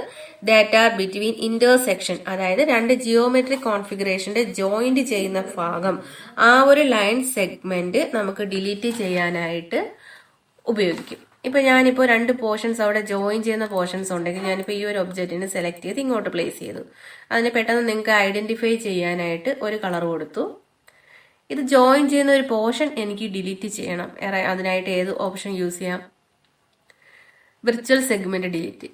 that are between intersection, അതായത് രണ്ട് ജിയോമെട്രിക് കോൺഫിഗറേഷന്റെ ജോയിന്റ് ചെയ്യുന്ന ഭാഗം, ആ ഒരു ലൈൻ സെഗ്മെന്റ് നമുക്ക് ഡിലീറ്റ് ചെയ്യാനായിട്ട് ഉപയോഗിക്കും. ഇപ്പൊ ഞാനിപ്പോ രണ്ട് പോർഷൻസ് അവിടെ ജോയിൻ ചെയ്യുന്ന പോർഷൻസ് ഉണ്ടെങ്കിൽ ഞാനിപ്പോ ഈ ഒരു ഒബ്ജക്റ്റിനെ സെലക്ട് ചെയ്ത് ഇങ്ങോട്ട് പ്ലേസ് ചെയ്തു. അതിന് പെട്ടെന്ന് നിങ്ങൾക്ക് ഐഡന്റിഫൈ ചെയ്യാനായിട്ട് ഒരു കളർ കൊടുത്തു. ഇത് ജോയിൻ ചെയ്യുന്ന ഒരു പോർഷൻ എനിക്ക് ഡിലീറ്റ് ചെയ്യണം. അതിനായിട്ട് ഏത് ഓപ്ഷൻ യൂസ് ചെയ്യാം, വിർച്വൽ സെഗ്മെന്റ് ഡിലീറ്റ്,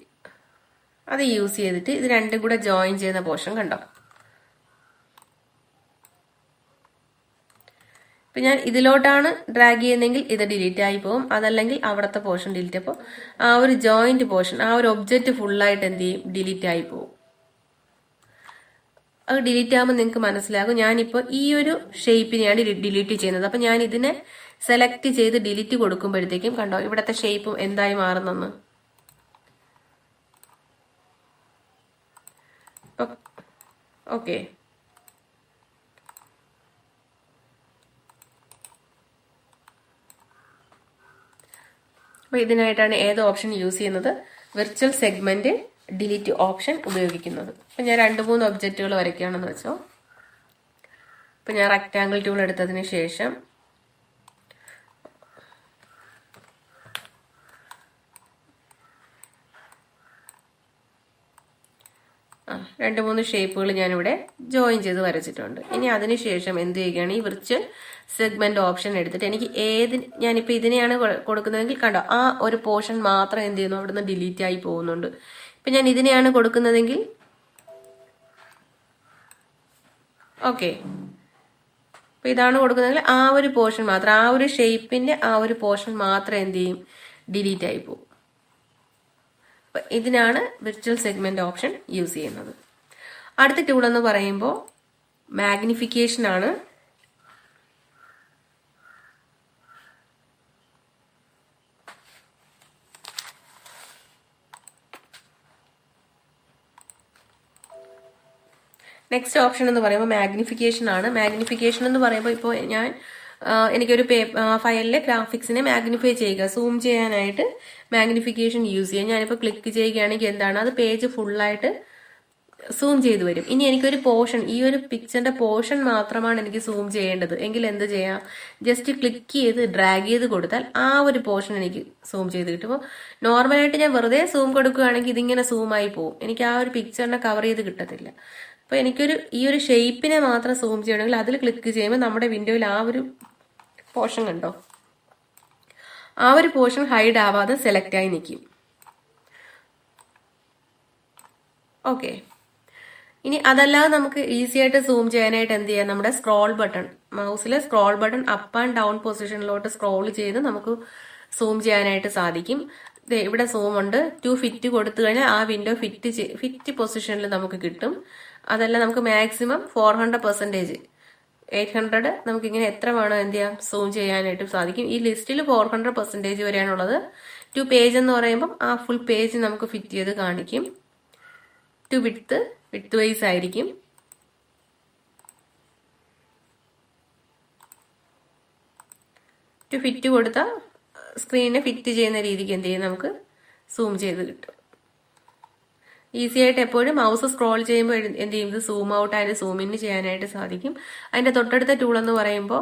അത് യൂസ് ചെയ്തിട്ട് ഇത് രണ്ടും കൂടെ ജോയിൻ ചെയ്യുന്ന പോർഷൻ കണ്ടോ. ഇപ്പൊ ഞാൻ ഇതിലോട്ടാണ് ഡ്രാഗ് ചെയ്യുന്നതെങ്കിൽ ഇത് ഡിലീറ്റ് ആയി പോകും, അതല്ലെങ്കിൽ അവിടുത്തെ പോർഷൻ ഡിലീറ്റ്. അപ്പോൾ ആ ഒരു ജോയിന്റ് പോർഷൻ, ആ ഒരു ഒബ്ജക്റ്റ് ഫുള്ളായിട്ട് എന്ത് ചെയ്യും, ഡിലീറ്റ് ആയി പോകും. അത് ഡിലീറ്റ് ആകുമ്പോൾ നിങ്ങൾക്ക് മനസ്സിലാകും ഞാനിപ്പോൾ ഈ ഒരു ഷേപ്പിനെയാണ് ഡിലീറ്റ് ചെയ്യുന്നത്. അപ്പൊ ഞാൻ ഇതിനെ സെലക്ട് ചെയ്ത് ഡിലീറ്റ് കൊടുക്കുമ്പോഴത്തേക്കും കണ്ടോ ഇവിടത്തെ ഷേപ്പും എന്തായി മാറുന്നെന്ന്. ഓക്കെ, അപ്പൊ ഇതിനായിട്ടാണ് ഏത് ഓപ്ഷൻ യൂസ് ചെയ്യുന്നത്, വിർച്വൽ സെഗ്മെന്റ് ഡിലീറ്റ് ഓപ്ഷൻ ഉപയോഗിക്കുന്നത്. അപ്പൊ ഞാൻ 2-3 ഒബ്ജക്റ്റുകൾ വരയ്ക്കുകയാണെന്ന് വെച്ചോ. ഇപ്പൊ ഞാൻ റെക്ടാങ്കിൾ ടൂൾ എടുത്തതിന് ശേഷം രണ്ട് മൂന്ന് ഷേപ്പുകൾ ഞാനിവിടെ ജോയിൻ ചെയ്ത് വരച്ചിട്ടുണ്ട്. ഇനി അതിനുശേഷം എന്ത് ചെയ്യുകയാണ്, ഈ വിർച്വൽ സെഗ്മെന്റ് ഓപ്ഷൻ എടുത്തിട്ട് എനിക്ക് ഞാനിപ്പോൾ ഇതിനെയാണ് കൊടുക്കുന്നതെങ്കിൽ കണ്ടോ ആ ഒരു പോർഷൻ മാത്രം എന്ത് ചെയ്യുന്നു അവിടുന്ന് ഡിലീറ്റ് ആയി പോകുന്നുണ്ട്. ഇപ്പൊ ഞാൻ ഇതിനെയാണ് കൊടുക്കുന്നതെങ്കിൽ ഓക്കെ, അപ്പൊ ഇതാണ് കൊടുക്കുന്നതെങ്കിൽ ആ ഒരു പോർഷൻ മാത്രം, ആ ഒരു ഷേപ്പിന്റെ ആ ഒരു പോർഷൻ മാത്രം എന്ത് ചെയ്യും, ഡിലീറ്റ് ആയി പോകും. ഇതിനാണ് വിർച്വൽ സെഗ്മെന്റ് ഓപ്ഷൻ യൂസ് ചെയ്യുന്നത്. അടുത്ത ടൂൾ എന്ന് പറയുമ്പോൾ മാഗ്നിഫിക്കേഷൻ ആണ്. നെക്സ്റ്റ് ഓപ്ഷൻ എന്ന് പറയുമ്പോൾ മാഗ്നിഫിക്കേഷൻ ആണ്. മാഗ്നിഫിക്കേഷൻ എന്ന് പറയുമ്പോൾ ഇപ്പോൾ എനിക്കൊരു ഫയലിലെ ഗ്രാഫിക്സിനെ മാഗ്നിഫൈ ചെയ്യുക, സൂം ചെയ്യാനായിട്ട് മാഗ്നിഫിക്കേഷൻ യൂസ് ചെയ്യാം. ഞാനിപ്പോൾ ക്ലിക്ക് ചെയ്യുകയാണെങ്കിൽ എന്താണ്, അത് പേജ് ഫുള്ളായിട്ട് സൂം ചെയ്ത് വരും. ഇനി എനിക്കൊരു പോർഷൻ, ഈ ഒരു പിക്ചറിന്റെ പോർഷൻ മാത്രമാണ് എനിക്ക് സൂം ചെയ്യേണ്ടത് എങ്കിൽ എന്ത് ചെയ്യാം, ജസ്റ്റ് ക്ലിക്ക് ചെയ്ത് ഡ്രാഗ് ചെയ്ത് കൊടുത്താൽ ആ ഒരു പോർഷൻ എനിക്ക് സൂം ചെയ്ത് കിട്ടും. അപ്പോൾ നോർമലായിട്ട് ഞാൻ വെറുതെ സൂം കൊടുക്കുകയാണെങ്കിൽ ഇതിങ്ങനെ സൂമായി പോകും, എനിക്ക് ആ ഒരു പിക്ചറിനെ കവർ ചെയ്ത് കിട്ടത്തില്ല. അപ്പൊ ഈ ഒരു ഷേപ്പിനെ മാത്രം സൂം ചെയ്യണമെങ്കിൽ അതിൽ ക്ലിക്ക് ചെയ്യുമ്പോൾ നമ്മുടെ വിൻഡോയിൽ ആ ഒരു പോർഷൻ കണ്ടോ, ആ ഒരു പോർഷൻ ഹൈഡ് ആവാതെ സെലക്ട് ആയി നിൽക്കും. ഓക്കെ, ഇനി അതല്ലാതെ നമുക്ക് ഈസി ആയിട്ട് സൂം ചെയ്യാനായിട്ട് എന്ത് ചെയ്യാം, നമ്മുടെ സ്ക്രോൾ ബട്ടൺ, മൗസിലെ scroll button up and down പൊസിഷനിലോട്ട് സ്ക്രോൾ ചെയ്ത് നമുക്ക് സൂം ചെയ്യാനായിട്ട് സാധിക്കും. ഇവിടെ സൂം ഉണ്ട്, 2 ഫിറ്റ് കൊടുത്തു കഴിഞ്ഞാൽ ആ വിൻഡോ ഫിറ്റ് പൊസിഷനിൽ നമുക്ക് കിട്ടും. അതല്ല നമുക്ക് മാക്സിമം 400%, 800 നമുക്കിങ്ങനെ എത്ര വേണോ എന്ത് ചെയ്യാം സൂം ചെയ്യാനായിട്ട് സാധിക്കും. ഈ ലിസ്റ്റിൽ 400% വരെയാണുള്ളത്. 2 പേജ് എന്ന് പറയുമ്പോൾ ആ ഫുൾ പേജ് നമുക്ക് ഫിറ്റ് ചെയ്ത് കാണിക്കും. 2 വിഡ്ത്ത് വൈസ് ആയിരിക്കും. ഫിറ്റ് കൊടുത്ത സ്ക്രീനെ ഫിറ്റ് ചെയ്യുന്ന രീതിക്ക് എന്ത് ചെയ്യും, നമുക്ക് സൂം ചെയ്ത് കിട്ടും. ഈസി ആയിട്ട് എപ്പോഴും മൗസ് സ്ക്രോൾ ചെയ്യുമ്പോൾ എന്ത് ചെയ്യും, ഇത് zoom out and zoom in ചെയ്യാനായിട്ട് സാധിക്കും. അതിന്റെ തൊട്ടടുത്ത ടൂൾ എന്ന് പറയുമ്പോൾ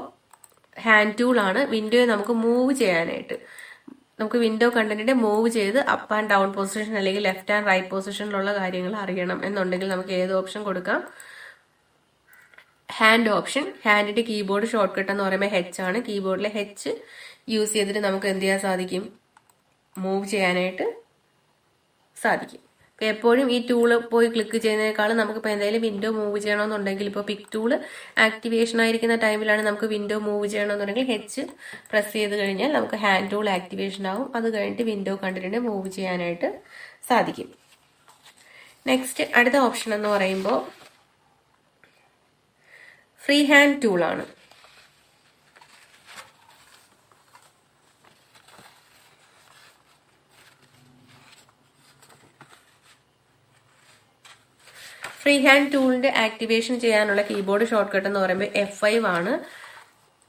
ഹാൻഡ് ടൂൾ ആണ്. വിൻഡോയെ നമുക്ക് മൂവ് ചെയ്യാനായിട്ട്, നമുക്ക് വിൻഡോ കണ്ടന്റിനെ മൂവ് ചെയ്ത് അപ്പ് ആൻഡ് ഡൗൺ പൊസിഷൻ അല്ലെങ്കിൽ ലെഫ്റ്റ് ആൻഡ് റൈറ്റ് പൊസിഷനിലുള്ള കാര്യങ്ങൾ അറിയണം എന്നുണ്ടെങ്കിൽ നമുക്ക് ഏത് ഓപ്ഷൻ കൊടുക്കാം, ഹാൻഡ് ഓപ്ഷൻ. ഹാൻഡിന്റെ കീബോർഡ് ഷോർട്ട് കട്ട് എന്ന് പറയുമ്പോൾ H ആണ്. കീബോർഡിലെ H യൂസ് ചെയ്തിട്ട് നമുക്ക് എന്ത് ചെയ്യാൻ സാധിക്കും, മൂവ് ചെയ്യാനായിട്ട് സാധിക്കും. ഇപ്പം എപ്പോഴും ഈ ടൂള് പോയി ക്ലിക്ക് ചെയ്യുന്നതിനേക്കാളും നമുക്കിപ്പോൾ എന്തെങ്കിലും വിൻഡോ മൂവ് ചെയ്യണമെന്നുണ്ടെങ്കിൽ ഇപ്പോൾ പിക് ടൂള് ആക്ടിവേഷൻ ആയിരിക്കുന്ന ടൈമിലാണ് നമുക്ക് വിൻഡോ മൂവ് ചെയ്യണമെന്നുണ്ടെങ്കിൽ H പ്രസ് ചെയ്ത് കഴിഞ്ഞാൽ നമുക്ക് ഹാൻഡ് ടൂൾ ആക്ടിവേഷൻ ആവും. അത് കഴിഞ്ഞിട്ട് വിൻഡോ കണ്ടിട്ട് മൂവ് ചെയ്യാനായിട്ട് സാധിക്കും. നെക്സ്റ്റ് അടുത്ത ഓപ്ഷൻ എന്ന് പറയുമ്പോൾ ഫ്രീ ഹാൻഡ് ടൂളാണ്. ഫ്രീ ഹാൻഡ് ടൂളിന്റെ ആക്ടിവേഷൻ ചെയ്യാനുള്ള കീബോർഡ് ഷോർട്ട് കട്ട് എന്ന് പറയുമ്പോൾ F5 ആണ്.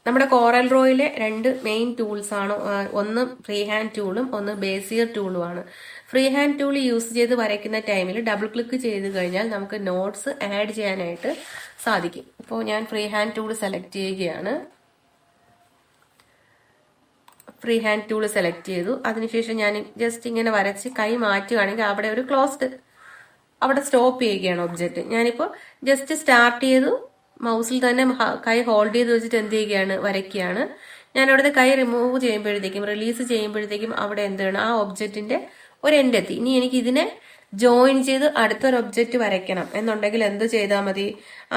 നമ്മുടെ കോറൽ റോയിലെ 2 മെയിൻ ടൂൾസ് ആണ്. ഒന്ന് ഫ്രീ ഹാൻഡ് ടൂളും ഒന്ന് ബേസിയർ ടൂളുമാണ്. ഫ്രീ ഹാൻഡ് ടൂൾ യൂസ് ചെയ്ത് വരയ്ക്കുന്ന ടൈമിൽ ഡബിൾ ക്ലിക്ക് ചെയ്ത് കഴിഞ്ഞാൽ നമുക്ക് നോട്ട്സ് ആഡ് ചെയ്യാനായിട്ട് സാധിക്കും. ഇപ്പോൾ ഞാൻ ഫ്രീ ഹാൻഡ് ടൂൾ സെലക്ട് ചെയ്യുകയാണ്. ഫ്രീ ഹാൻഡ് ടൂൾ സെലക്ട് ചെയ്തു. അതിനുശേഷം ഞാൻ ജസ്റ്റ് ഇങ്ങനെ വരച്ച് കൈ മാറ്റുകയാണെങ്കിൽ അവിടെ ഒരു ക്ലോസ്ഡ് അവിടെ സ്റ്റോപ്പ് ചെയ്യുകയാണ് ഒബ്ജക്റ്റ്. ഞാനിപ്പോൾ ജസ്റ്റ് സ്റ്റാർട്ട് ചെയ്തു മൗസിൽ തന്നെ കൈ ഹോൾഡ് ചെയ്ത് വെച്ചിട്ട് എന്ത് ചെയ്യുകയാണ്, വരയ്ക്കുകയാണ്. ഞാൻ അവിടുത്തെ കൈ റിമൂവ് ചെയ്യുമ്പോഴത്തേക്കും റിലീസ് ചെയ്യുമ്പോഴത്തേക്കും അവിടെ എന്താണ് ആ ഒബ്ജക്റ്റിന്റെ ഒരു എൻഡ് എത്തി. ഇനി എനിക്ക് ഇതിനെ ജോയിൻ ചെയ്ത് അടുത്തൊരു ഒബ്ജക്റ്റ് വരയ്ക്കണം എന്നുണ്ടെങ്കിൽ എന്ത് ചെയ്താൽ മതി,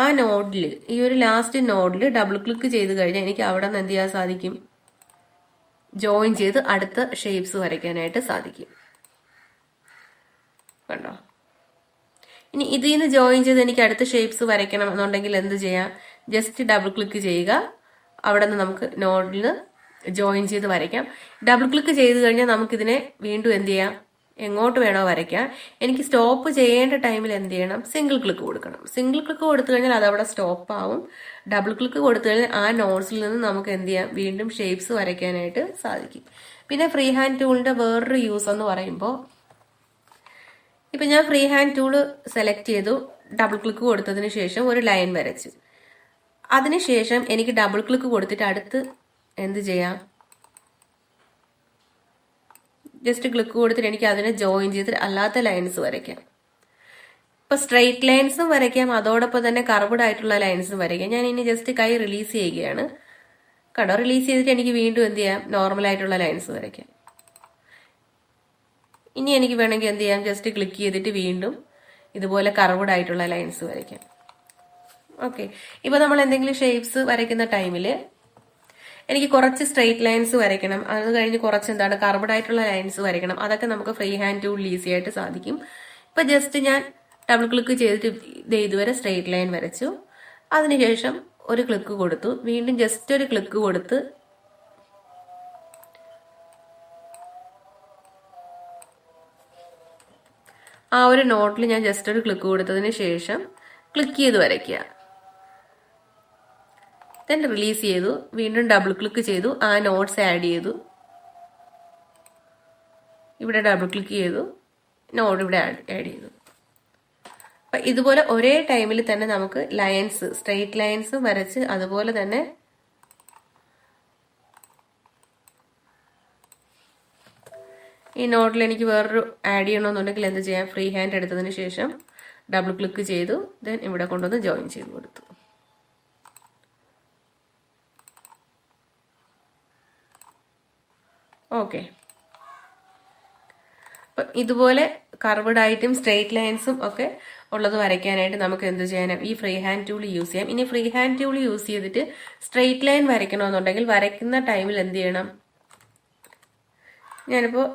ആ നോഡിൽ ഈ ഒരു ലാസ്റ്റ് നോഡിൽ ഡബിൾ ക്ലിക്ക് ചെയ്ത് കഴിഞ്ഞാൽ എനിക്ക് അവിടെ നിന്ന് എന്ത് ചെയ്യാൻ സാധിക്കും, ജോയിൻ ചെയ്ത് അടുത്ത ഷേപ്സ് വരയ്ക്കാനായിട്ട് സാധിക്കും. കണ്ടോ? ഇനി ഇതിൽ നിന്ന് ജോയിൻ ചെയ്ത് എനിക്ക് അടുത്ത ഷേപ്സ് വരയ്ക്കണം എന്നുണ്ടെങ്കിൽ എന്ത് ചെയ്യാം, ജസ്റ്റ് ഡബിൾ ക്ലിക്ക് ചെയ്യുക. അവിടെ നിന്ന് നമുക്ക് നോഡിൽ ജോയിൻ ചെയ്ത് വരയ്ക്കാം. ഡബിൾ ക്ലിക്ക് ചെയ്ത് കഴിഞ്ഞാൽ നമുക്കിതിനെ വീണ്ടും എന്ത് ചെയ്യാം, എങ്ങോട്ട് വേണോ വരയ്ക്കാം. എനിക്ക് സ്റ്റോപ്പ് ചെയ്യേണ്ട ടൈമിൽ എന്ത് ചെയ്യണം, സിംഗിൾ ക്ലിക്ക് കൊടുക്കണം. സിംഗിൾ ക്ലിക്ക് കൊടുത്തു കഴിഞ്ഞാൽ അതവിടെ സ്റ്റോപ്പ് ആവും. ഡബിൾ ക്ലിക്ക് കൊടുത്തു കഴിഞ്ഞാൽ ആ നോട്ട്സിൽ നിന്ന് നമുക്ക് എന്ത് ചെയ്യാം, വീണ്ടും ഷേപ്സ് വരയ്ക്കാനായിട്ട് സാധിക്കും. പിന്നെ ഫ്രീ ഹാൻഡ് ടൂളിന്റെ വേറൊരു യൂസ് എന്ന് പറയുമ്പോൾ ഇപ്പൊ ഞാൻ ഫ്രീ ഹാൻഡ് ടൂള് സെലക്ട് ചെയ്തു, ഡബിൾ ക്ലിക്ക് കൊടുത്തതിന് ശേഷം ഒരു ലൈൻ വരച്ചു. അതിനുശേഷം എനിക്ക് ഡബിൾ ക്ലിക്ക് കൊടുത്തിട്ട് അടുത്ത് എന്ത് ചെയ്യാം, ജസ്റ്റ് ക്ലിക്ക് കൊടുത്തിട്ട് എനിക്ക് അതിനെ ജോയിൻ ചെയ്തിട്ട് അല്ലാത്ത ലൈൻസ് വരയ്ക്കാം. ഇപ്പൊ സ്ട്രെയിറ്റ് ലൈൻസും വരയ്ക്കാം, അതോടൊപ്പം തന്നെ കർവ്ഡ് ആയിട്ടുള്ള ലൈൻസും വരയ്ക്കാം. ഞാൻ ഇനി ജസ്റ്റ് കൈ റിലീസ് ചെയ്യുകയാണ്. കണ്ടോ, റിലീസ് ചെയ്തിട്ട് എനിക്ക് വീണ്ടും എന്ത് ചെയ്യാം, നോർമൽ ആയിട്ടുള്ള ലൈൻസ് വരയ്ക്കാം. ഇനി എനിക്ക് വേണമെങ്കിൽ എന്ത് ചെയ്യാം, ജസ്റ്റ് ക്ലിക്ക് ചെയ്തിട്ട് വീണ്ടും ഇതുപോലെ കർവ്ഡ് ആയിട്ടുള്ള ലൈൻസ് വരയ്ക്കാം. ഓക്കെ, ഇപ്പൊ നമ്മൾ എന്തെങ്കിലും ഷേപ്സ് വരയ്ക്കുന്ന ടൈമില് എനിക്ക് കുറച്ച് സ്ട്രെയിറ്റ് ലൈൻസ് വരയ്ക്കണം, അത് കഴിഞ്ഞ് കുറച്ച് എന്താണ് കർവ്ഡ് ആയിട്ടുള്ള ലൈൻസ് വരയ്ക്കണം. അതൊക്കെ നമുക്ക് ഫ്രീ ഹാൻഡ് ടൂൾ ഈസി ആയിട്ട് സാധിക്കും. ഇപ്പൊ ജസ്റ്റ് ഞാൻ ഡബിൾ ക്ലിക്ക് ചെയ്തിട്ട് ഇതുവരെ സ്ട്രെയിറ്റ് ലൈൻ വരച്ചു. അതിനുശേഷം ഒരു ക്ലിക്ക് കൊടുത്തു, വീണ്ടും ജസ്റ്റ് ഒരു ക്ലിക്ക് കൊടുത്ത് ആ ഒരു നോട്ടിൽ ഞാൻ ജസ്റ്റ് ഒരു ക്ലിക്ക് കൊടുത്തതിന് ശേഷം ക്ലിക്ക് ചെയ്ത് വരയ്ക്കുക. ദെൻ റിലീസ് ചെയ്തു, വീണ്ടും ഡബിൾ ക്ലിക്ക് ചെയ്തു, ആ നോട്ട്സ് ആഡ് ചെയ്തു. ഇവിടെ ഡബിൾ ക്ലിക്ക് ചെയ്തു, നോഡ് ഇവിടെ ആഡ് ചെയ്തു. അപ്പൊ ഇതുപോലെ ഒരേ ടൈമിൽ തന്നെ നമുക്ക് ലൈൻസ്, സ്ട്രെയിറ്റ് ലൈൻസ് വരച്ച് അതുപോലെ തന്നെ ഈ നോട്ടിൽ എനിക്ക് വേറൊരു ആഡ് ചെയ്യണമെന്നുണ്ടെങ്കിൽ എന്ത് ചെയ്യാം, ഫ്രീ ഹാൻഡ് എടുത്തതിന് ശേഷം ഡബിൾ ക്ലിക്ക് ചെയ്തു, ദെൻ ഇവിടെ കൊണ്ടുവന്ന് ജോയിൻ ചെയ്ത് കൊടുത്തു. ഓക്കെ, അപ്പൊ ഇതുപോലെ കർവ്ഡ് ആയിട്ടും സ്ട്രെയിറ്റ് ലൈൻസും ഒക്കെ ഉള്ളത് വരയ്ക്കാനായിട്ട് നമുക്ക് എന്ത് ചെയ്യാനും ഈ ഫ്രീ ഹാൻഡ് ടൂൾ യൂസ് ചെയ്യാം. ഇനി ഫ്രീ ഹാൻഡ് ടൂൾ യൂസ് ചെയ്തിട്ട് സ്ട്രെയിറ്റ് ലൈൻ വരയ്ക്കണമെന്നുണ്ടെങ്കിൽ വരയ്ക്കുന്ന ടൈമിൽ എന്ത് ചെയ്യണം, ഞാനിപ്പോ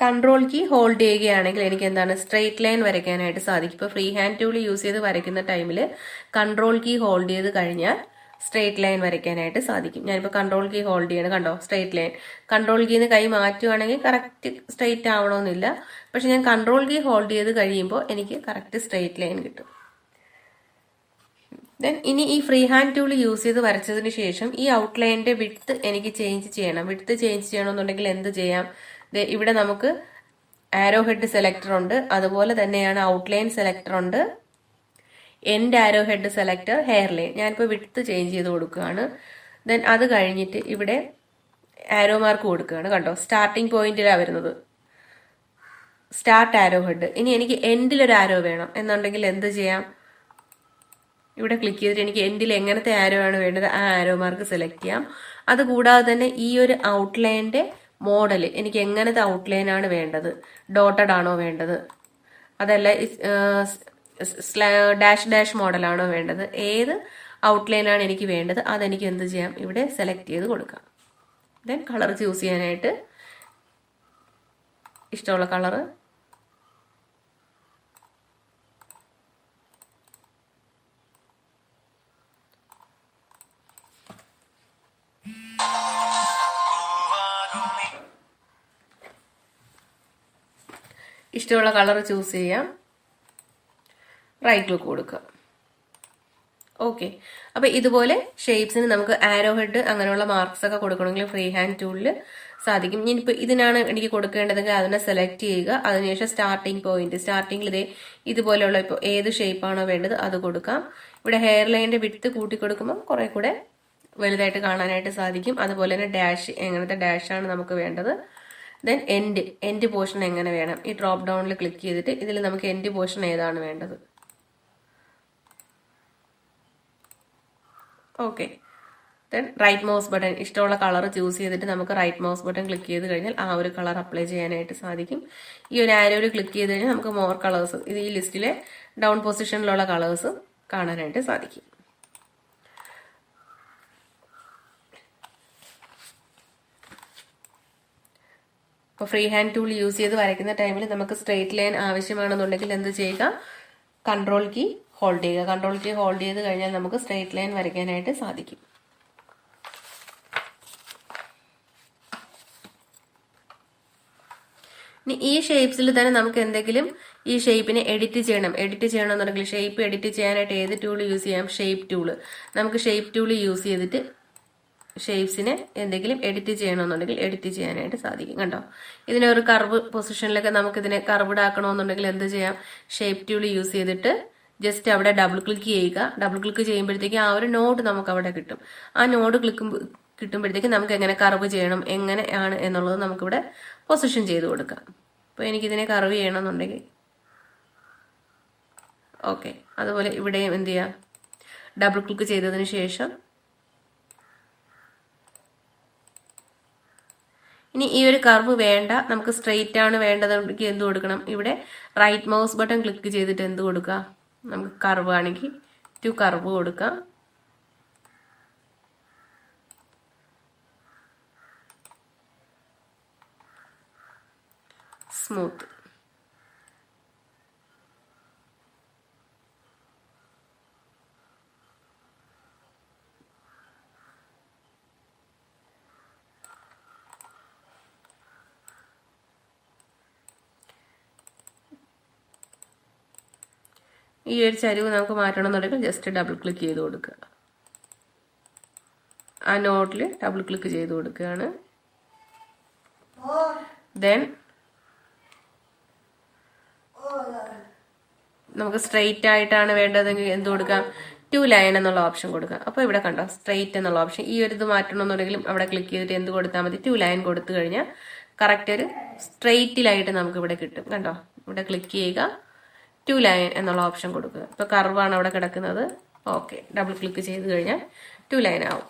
കൺട്രോൾ കീ ഹോൾഡ് ചെയ്യുകയാണെങ്കിൽ എനിക്ക് എന്താണ് സ്ട്രെയിറ്റ് ലൈൻ വരയ്ക്കാനായിട്ട് സാധിക്കും. ഇപ്പോൾ ഫ്രീ ഹാൻഡ് ടൂൾ യൂസ് ചെയ്ത് വരയ്ക്കുന്ന ടൈമിൽ കൺട്രോൾ കീ ഹോൾഡ് ചെയ്ത് കഴിഞ്ഞാൽ സ്ട്രെയിറ്റ് ലൈൻ വരയ്ക്കാനായിട്ട് സാധിക്കും. ഞാനിപ്പോൾ കൺട്രോൾ കീ ഹോൾഡ് ചെയ്യണം, കണ്ടോ സ്ട്രെയിറ്റ് ലൈൻ. കൺട്രോൾ കീന്ന് കൈ മാറ്റുകയാണെങ്കിൽ കറക്റ്റ് സ്ട്രെയിറ്റ് ആവണമെന്നില്ല, പക്ഷെ ഞാൻ കൺട്രോൾ കീ ഹോൾഡ് ചെയ്ത് കഴിയുമ്പോൾ എനിക്ക് കറക്റ്റ് സ്ട്രെയിറ്റ് ലൈൻ കിട്ടും. ദെൻ ഇനി ഈ ഫ്രീ ഹാൻഡ് ടൂൾ യൂസ് ചെയ്ത് വരച്ചതിന് ശേഷം ഈ ഔട്ട്ലൈനിന്റെ വിഡ്ത്ത് എനിക്ക് ചേഞ്ച് ചെയ്യണം. വിഡ്ത്ത് ചേഞ്ച് ചെയ്യണമെന്നുണ്ടെങ്കിൽ എന്ത് ചെയ്യാം, ഇവിടെ നമുക്ക് ആരോ ഹെഡ് സെലക്ടർ ഉണ്ട്, അതുപോലെ തന്നെയാണ് ഔട്ട്ലൈൻ സെലക്ടർ ഉണ്ട്, എൻഡ് ആരോ ഹെഡ് സെലക്ടർ, ഹെയർ ലൈൻ. ഞാനിപ്പോൾ വിഡ്ത്ത് ചേഞ്ച് ചെയ്ത് കൊടുക്കുകയാണ്. ദെൻ അത് കഴിഞ്ഞിട്ട് ഇവിടെ ആരോ മാർക്ക് കൊടുക്കുകയാണ്. കണ്ടോ, സ്റ്റാർട്ടിംഗ് പോയിന്റിലാണ് വരുന്നത്, സ്റ്റാർട്ട് ആരോ ഹെഡ്. ഇനി എനിക്ക് എൻഡിലൊരു ആരോ വേണം എന്നുണ്ടെങ്കിൽ എന്ത് ചെയ്യാം, ഇവിടെ ക്ലിക്ക് ചെയ്തിട്ട് എനിക്ക് എൻഡിൽ എങ്ങനത്തെ ആരോ ആണ് വേണ്ടത് ആ ആരോ മാർക്ക് സെലക്ട് ചെയ്യാം. അതുകൂടാതെ തന്നെ ഈ ഒരു ഔട്ട്ലൈൻ്റെ മോഡൽ എനിക്ക് എങ്ങനത്തെ ഔട്ട്ലൈൻ ആണ് വേണ്ടത്, ഡോട്ടഡ് ആണോ വേണ്ടത്, അതല്ല ഡാഷ് ഡാഷ് മോഡലാണോ വേണ്ടത്, ഏത് ഔട്ട്ലൈനാണ് എനിക്ക് വേണ്ടത് അതെനിക്ക് എന്ത് ചെയ്യാം, ഇവിടെ സെലക്ട് ചെയ്ത് കൊടുക്കാം. ദെൻ കളർ ചൂസ് ചെയ്യാനായിട്ട് ഇഷ്ടമുള്ള കളറ് ചൂസ് ചെയ്യാം, റൈറ്റ് ക്ലിക്ക് കൊടുക്കുക. ഓക്കെ, അപ്പൊ ഇതുപോലെ ഷേപ്സിന് നമുക്ക് ആരോ ഹെഡ് അങ്ങനെയുള്ള മാർക്സ് ഒക്കെ കൊടുക്കണമെങ്കിൽ ഫ്രീ ഹാൻഡ് ടൂളിൽ സാധിക്കും. ഇനിയിപ്പോൾ ഇതിനാണ് എനിക്ക് കൊടുക്കേണ്ടതെങ്കിൽ അതിനെ സെലക്ട് ചെയ്യുക. അതിനുശേഷം സ്റ്റാർട്ടിംഗ് പോയിന്റ്, സ്റ്റാർട്ടിങ്ങിൽ ഇതുപോലെയുള്ള ഇപ്പോൾ ഏത് ഷേപ്പാണോ വേണ്ടത് അത് കൊടുക്കാം. ഇവിടെ ഹെയർ ലൈനിന്റെ വിഡ്ത്ത് കൂട്ടി കൊടുക്കുമ്പോൾ കുറെ കൂടെ വലുതായിട്ട് കാണാനായിട്ട് സാധിക്കും. അതുപോലെ തന്നെ ഡാഷ്, എങ്ങനത്തെ ഡാഷാണ് നമുക്ക് വേണ്ടത്. ദെൻ എൻഡ് പോർഷൻ എങ്ങനെ വേണം, ഈ ഡ്രോപ്പ് ഡൗണിൽ ക്ലിക്ക് ചെയ്തിട്ട് ഇതിൽ നമുക്ക് എൻഡ് പോർഷൻ ഏതാണ് വേണ്ടത്. Okay, then right mouse button, ഇഷ്ടമുള്ള കളർ ചൂസ് ചെയ്തിട്ട് നമുക്ക് റൈറ്റ് മൗസ് ബട്ടൺ ക്ലിക്ക് ചെയ്ത് കഴിഞ്ഞാൽ ആ ഒരു കളർ അപ്ലൈ ചെയ്യാനായിട്ട് സാധിക്കും. ഈ ഒരു ആരോയിൽ ക്ലിക്ക് ചെയ്ത് കഴിഞ്ഞാൽ നമുക്ക് മോർ കളേഴ്സ്, ഇത് ഈ ലിസ്റ്റിലെ ഡൗൺ പൊസിഷനിലുള്ള കളേഴ്സ് കാണാനായിട്ട് സാധിക്കും. അപ്പോൾ ഫ്രീ ഹാൻഡ് ടൂൾ യൂസ് ചെയ്ത് വരയ്ക്കുന്ന ടൈമിൽ നമുക്ക് സ്ട്രെയിറ്റ് ലൈൻ ആവശ്യമാണെന്നുണ്ടെങ്കിൽ എന്ത് ചെയ്യുക, കൺട്രോൾ കീ ഹോൾഡ് ചെയ്യുക. കൺട്രോൾ കീ ഹോൾഡ് ചെയ്ത് കഴിഞ്ഞാൽ നമുക്ക് സ്ട്രെയിറ്റ് ലൈൻ വരയ്ക്കാനായിട്ട് സാധിക്കും. ഇനി ഈ ഷേപ്സിൽ തന്നെ നമുക്ക് എന്തെങ്കിലും ഈ ഷേപ്പിനെ എഡിറ്റ് ചെയ്യണമെന്നുണ്ടെങ്കിൽ ഷേപ്പ് എഡിറ്റ് ചെയ്യാനായിട്ട് ഏത് ടൂൾ യൂസ് ചെയ്യാം, ഷേപ്പ് ടൂള്. നമുക്ക് ഷേപ്പ് ടൂൾ യൂസ് ചെയ്തിട്ട് ഷേപ്സിനെ എന്തെങ്കിലും എഡിറ്റ് ചെയ്യണമെന്നുണ്ടെങ്കിൽ എഡിറ്റ് ചെയ്യാനായിട്ട് സാധിക്കും. കണ്ടോ, ഇതിനെ ഒരു കർവ് പൊസിഷനിലൊക്കെ നമുക്ക് ഇതിനെ കർവ്ഡ് ആക്കണമെന്നുണ്ടെങ്കിൽ എന്ത് ചെയ്യാം, ഷേപ്പ് ടൂൾ യൂസ് ചെയ്തിട്ട് ജസ്റ്റ് അവിടെ ഡബിൾ ക്ലിക്ക് ചെയ്യുക. ഡബിൾ ക്ലിക്ക് ചെയ്യുമ്പോഴത്തേക്ക് ആ ഒരു നോഡ് നമുക്ക് അവിടെ കിട്ടും. ആ നോഡ് കിട്ടുമ്പോഴത്തേക്ക് നമുക്ക് എങ്ങനെ കർവ് ചെയ്യണം, എങ്ങനെയാണ് എന്നുള്ളത് നമുക്കിവിടെ പൊസിഷൻ ചെയ്ത് കൊടുക്കാം. അപ്പോൾ എനിക്കിതിനെ കർവ് ചെയ്യണമെന്നുണ്ടെങ്കിൽ ഓക്കെ, അതുപോലെ ഇവിടെയും എന്ത് ചെയ്യാം, ഡബിൾ ക്ലിക്ക് ചെയ്തതിന് ശേഷം ഇനി ഈ ഒരു കർവ് വേണ്ട, നമുക്ക് സ്ട്രെയിറ്റ് ആണ് വേണ്ടതെങ്കിൽ എന്ത് കൊടുക്കണം, ഇവിടെ റൈറ്റ് മൗസ് ബട്ടൺ ക്ലിക്ക് ചെയ്തിട്ട് എന്ത് കൊടുക്കുക, നമുക്ക് കർവ് ആണെങ്കിൽ ടു കർവ് കൊടുക്കാം. സ്മൂത്ത്. ഈ ഒരു ചരിവ് നമുക്ക് മാറ്റണമെന്നുണ്ടെങ്കിൽ ജസ്റ്റ് ഡബിൾ ക്ലിക്ക് ചെയ്ത് കൊടുക്കുക. ആ നോട്ടിൽ ഡബിൾ ക്ലിക്ക് ചെയ്ത് കൊടുക്കുകയാണ്. ദെൻ നമുക്ക് സ്ട്രെയിറ്റ് ആയിട്ടാണ് വേണ്ടതെങ്കിൽ എന്ത് കൊടുക്കാം, ടു ലൈൻ എന്നുള്ള ഓപ്ഷൻ കൊടുക്കാം. അപ്പോൾ ഇവിടെ കണ്ടോ സ്ട്രെയിറ്റ് എന്നുള്ള ഓപ്ഷൻ, ഈ ഒരു ഇത് മാറ്റണമെന്നുണ്ടെങ്കിലും അവിടെ ക്ലിക്ക് ചെയ്തിട്ട് എന്ത് കൊടുത്താൽ മതി, ടു ലൈൻ കൊടുത്തു കഴിഞ്ഞാൽ കറക്റ്റ് ഒരു സ്ട്രെയിറ്റിലായിട്ട് നമുക്ക് ഇവിടെ കിട്ടും. കണ്ടോ, ഇവിടെ ക്ലിക്ക് ചെയ്യുക, ടു ലൈൻ എന്നുള്ള ഓപ്ഷൻ കൊടുക്കുക. ഇപ്പോൾ കർവാണ് അവിടെ കിടക്കുന്നത്. ഓക്കെ, ഡബിൾ ക്ലിക്ക് ചെയ്ത് കഴിഞ്ഞാൽ ടു ലൈൻ ആവും.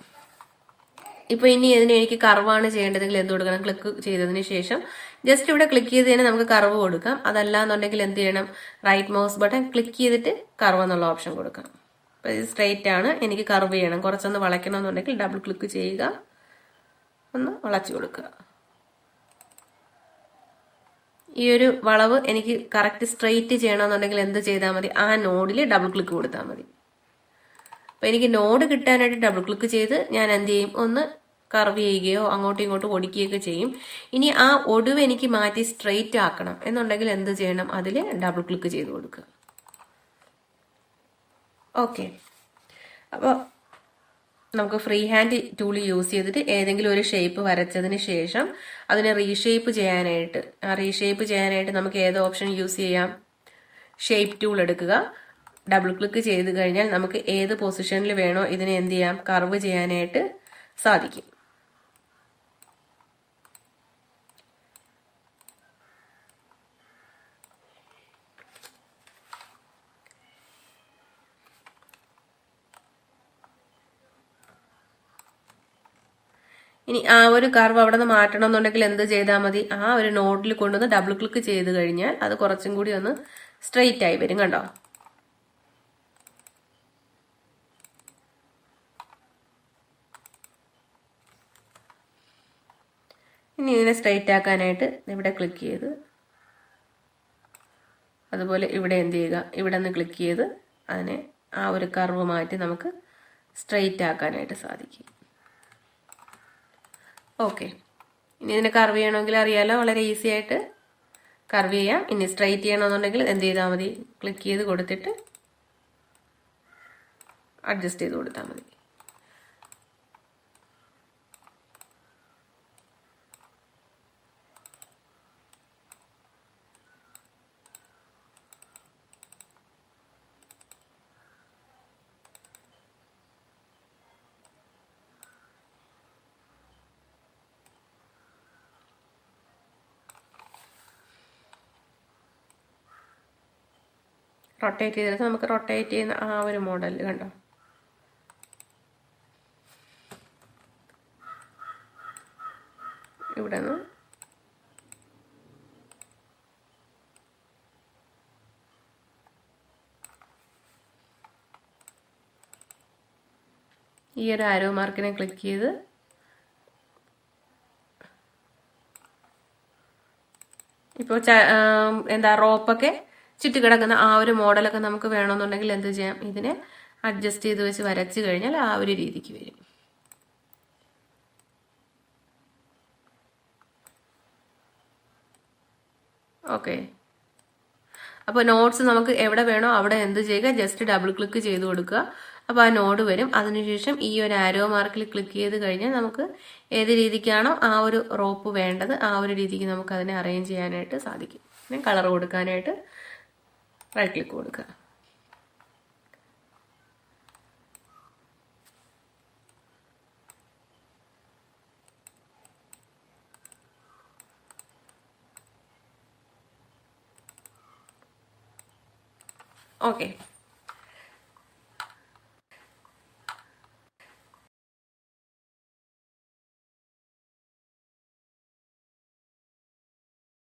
ഇപ്പോൾ ഇനി ഇതിന് എനിക്ക് കർവാണ് ചെയ്യേണ്ടതെങ്കിൽ എന്ത് കൊടുക്കണം, ക്ലിക്ക് ചെയ്തതിന് ശേഷം ജസ്റ്റ് ഇവിടെ ക്ലിക്ക് ചെയ്ത് തന്നെ നമുക്ക് കർവ് കൊടുക്കാം. അതല്ല എന്നുണ്ടെങ്കിൽ എന്ത് ചെയ്യണം, റൈറ്റ് മൗസ് ബട്ടൺ ക്ലിക്ക് ചെയ്തിട്ട് കർവ് എന്നുള്ള ഓപ്ഷൻ കൊടുക്കാം. അപ്പോൾ ഇത് സ്ട്രെയിറ്റ് ആണ്, എനിക്ക് കർവ് ചെയ്യണം, കുറച്ചൊന്ന് വളയ്ക്കണമെന്നുണ്ടെങ്കിൽ ഡബിൾ ക്ലിക്ക് ചെയ്യുക, ഒന്ന് വളച്ചു കൊടുക്കുക. ഈ ഒരു വളവ് എനിക്ക് കറക്റ്റ് സ്ട്രെയിറ്റ് ചെയ്യണമെന്നുണ്ടെങ്കിൽ എന്ത് ചെയ്താൽ മതി, ആ നോഡിൽ ഡബിൾ ക്ലിക്ക് കൊടുത്താൽ മതി. അപ്പൊ എനിക്ക് നോഡ് കിട്ടാനായിട്ട് ഡബിൾ ക്ലിക്ക് ചെയ്ത് ഞാൻ എന്ത് ചെയ്യും, ഒന്ന് കർവ് ചെയ്യുകയോ അങ്ങോട്ടും ഇങ്ങോട്ടും ഒടിക്കുകയൊക്കെ ചെയ്യും. ഇനി ആ ഒടിവ് എനിക്ക് മാറ്റി സ്ട്രെയിറ്റ് ആക്കണം എന്നുണ്ടെങ്കിൽ എന്ത് ചെയ്യണം, അതിൽ ഡബിൾ ക്ലിക്ക് ചെയ്ത് കൊടുക്കുക. ഓക്കെ, അപ്പോൾ നമുക്ക് ഫ്രീ ഹാൻഡ് ടൂൾ യൂസ് ചെയ്തിട്ട് ഏതെങ്കിലും ഒരു ഷേപ്പ് വരച്ചതിന് ശേഷം അതിനെ റീഷേപ്പ് ചെയ്യാനായിട്ട് നമുക്ക് ഏത് ഓപ്ഷൻ യൂസ് ചെയ്യാം, ഷേപ്പ് ടൂൾ എടുക്കുക. ഡബിൾ ക്ലിക്ക് ചെയ്ത് കഴിഞ്ഞാൽ നമുക്ക് ഏത് പൊസിഷനിൽ വേണോ ഇതിനെ എന്ത് ചെയ്യാം, കർവ് ചെയ്യാനായിട്ട് സാധിക്കും. ഇനി ആ ഒരു കർവ് അവിടെ നിന്ന് മാറ്റണം എന്നുണ്ടെങ്കിൽ എന്ത് ചെയ്താൽ മതി, ആ ഒരു നോഡിൽ കൊണ്ടുവന്ന് ഡബിൾ ക്ലിക്ക് ചെയ്ത് കഴിഞ്ഞാൽ അത് കുറച്ചും കൂടി ഒന്ന് സ്ട്രെയിറ്റ് ആയി വരും. കണ്ടോ? ഇനി ഇതിനെ സ്ട്രെയിറ്റ് ആക്കാനായിട്ട് ഇവിടെ ക്ലിക്ക് ചെയ്ത്, അതുപോലെ ഇവിടെ എന്ത് ചെയ്യുക, ഇവിടെ നിന്ന് ക്ലിക്ക് ചെയ്ത് അതിനെ ആ ഒരു കർവ് മാറ്റി നമുക്ക് സ്ട്രെയിറ്റ് ആക്കാനായിട്ട് സാധിക്കും. ഓക്കെ, ഇനി ഇതിനെ കർവ് ചെയ്യണമെങ്കിൽ അറിയാലോ, വളരെ ഈസി ആയിട്ട് കർവ് ചെയ്യാം. ഇനി സ്ട്രെയിറ്റ് ചെയ്യണമെന്നുണ്ടെങ്കിൽ എന്ത് ചെയ്താൽ മതി, ക്ലിക്ക് ചെയ്ത് കൊടുത്തിട്ട് അഡ്ജസ്റ്റ് ചെയ്ത് കൊടുത്താൽ മതി. റൊട്ടേറ്റ് ചെയ്തിട്ട് നമുക്ക് റൊട്ടേറ്റ് ചെയ്യുന്ന ആ ഒരു മോഡൽ കണ്ടോ? ഇവിടെ നിന്ന് ഈ ഒരു ആരോ മാർക്കിനെ ക്ലിക്ക് ചെയ്ത് ഇപ്പോൾ എന്താ റോപ്പൊക്കെ ചുറ്റിക്കിടക്കുന്ന ആ ഒരു മോഡലൊക്കെ നമുക്ക് വേണമെന്നുണ്ടെങ്കിൽ എന്ത് ചെയ്യാം, ഇതിനെ അഡ്ജസ്റ്റ് ചെയ്ത് വെച്ച് വരച്ചു കഴിഞ്ഞാൽ ആ ഒരു രീതിക്ക് വരും. ഓക്കെ, അപ്പോൾ നോട്ട്സ് നമുക്ക് എവിടെ വേണോ അവിടെ എന്ത് ചെയ്യുക, ജസ്റ്റ് ഡബിൾ ക്ലിക്ക് ചെയ്ത് കൊടുക്കുക. അപ്പോൾ ആ നോഡ് വരും. അതിനുശേഷം ഈ ഒരു ആരോ മാർക്കിൽ ക്ലിക്ക് ചെയ്ത് കഴിഞ്ഞാൽ നമുക്ക് ഏത് രീതിക്കാണോ ആ ഒരു റോപ്പ് വേണ്ടത് ആ ഒരു രീതിക്ക് നമുക്ക് അതിനെ അറേഞ്ച് ചെയ്യാനായിട്ട് സാധിക്കും. പിന്നെ കളർ കൊടുക്കാനായിട്ട് റൈറ്റ് ക്ലിക്ക് കൊടുക്കുക. ഓക്കെ.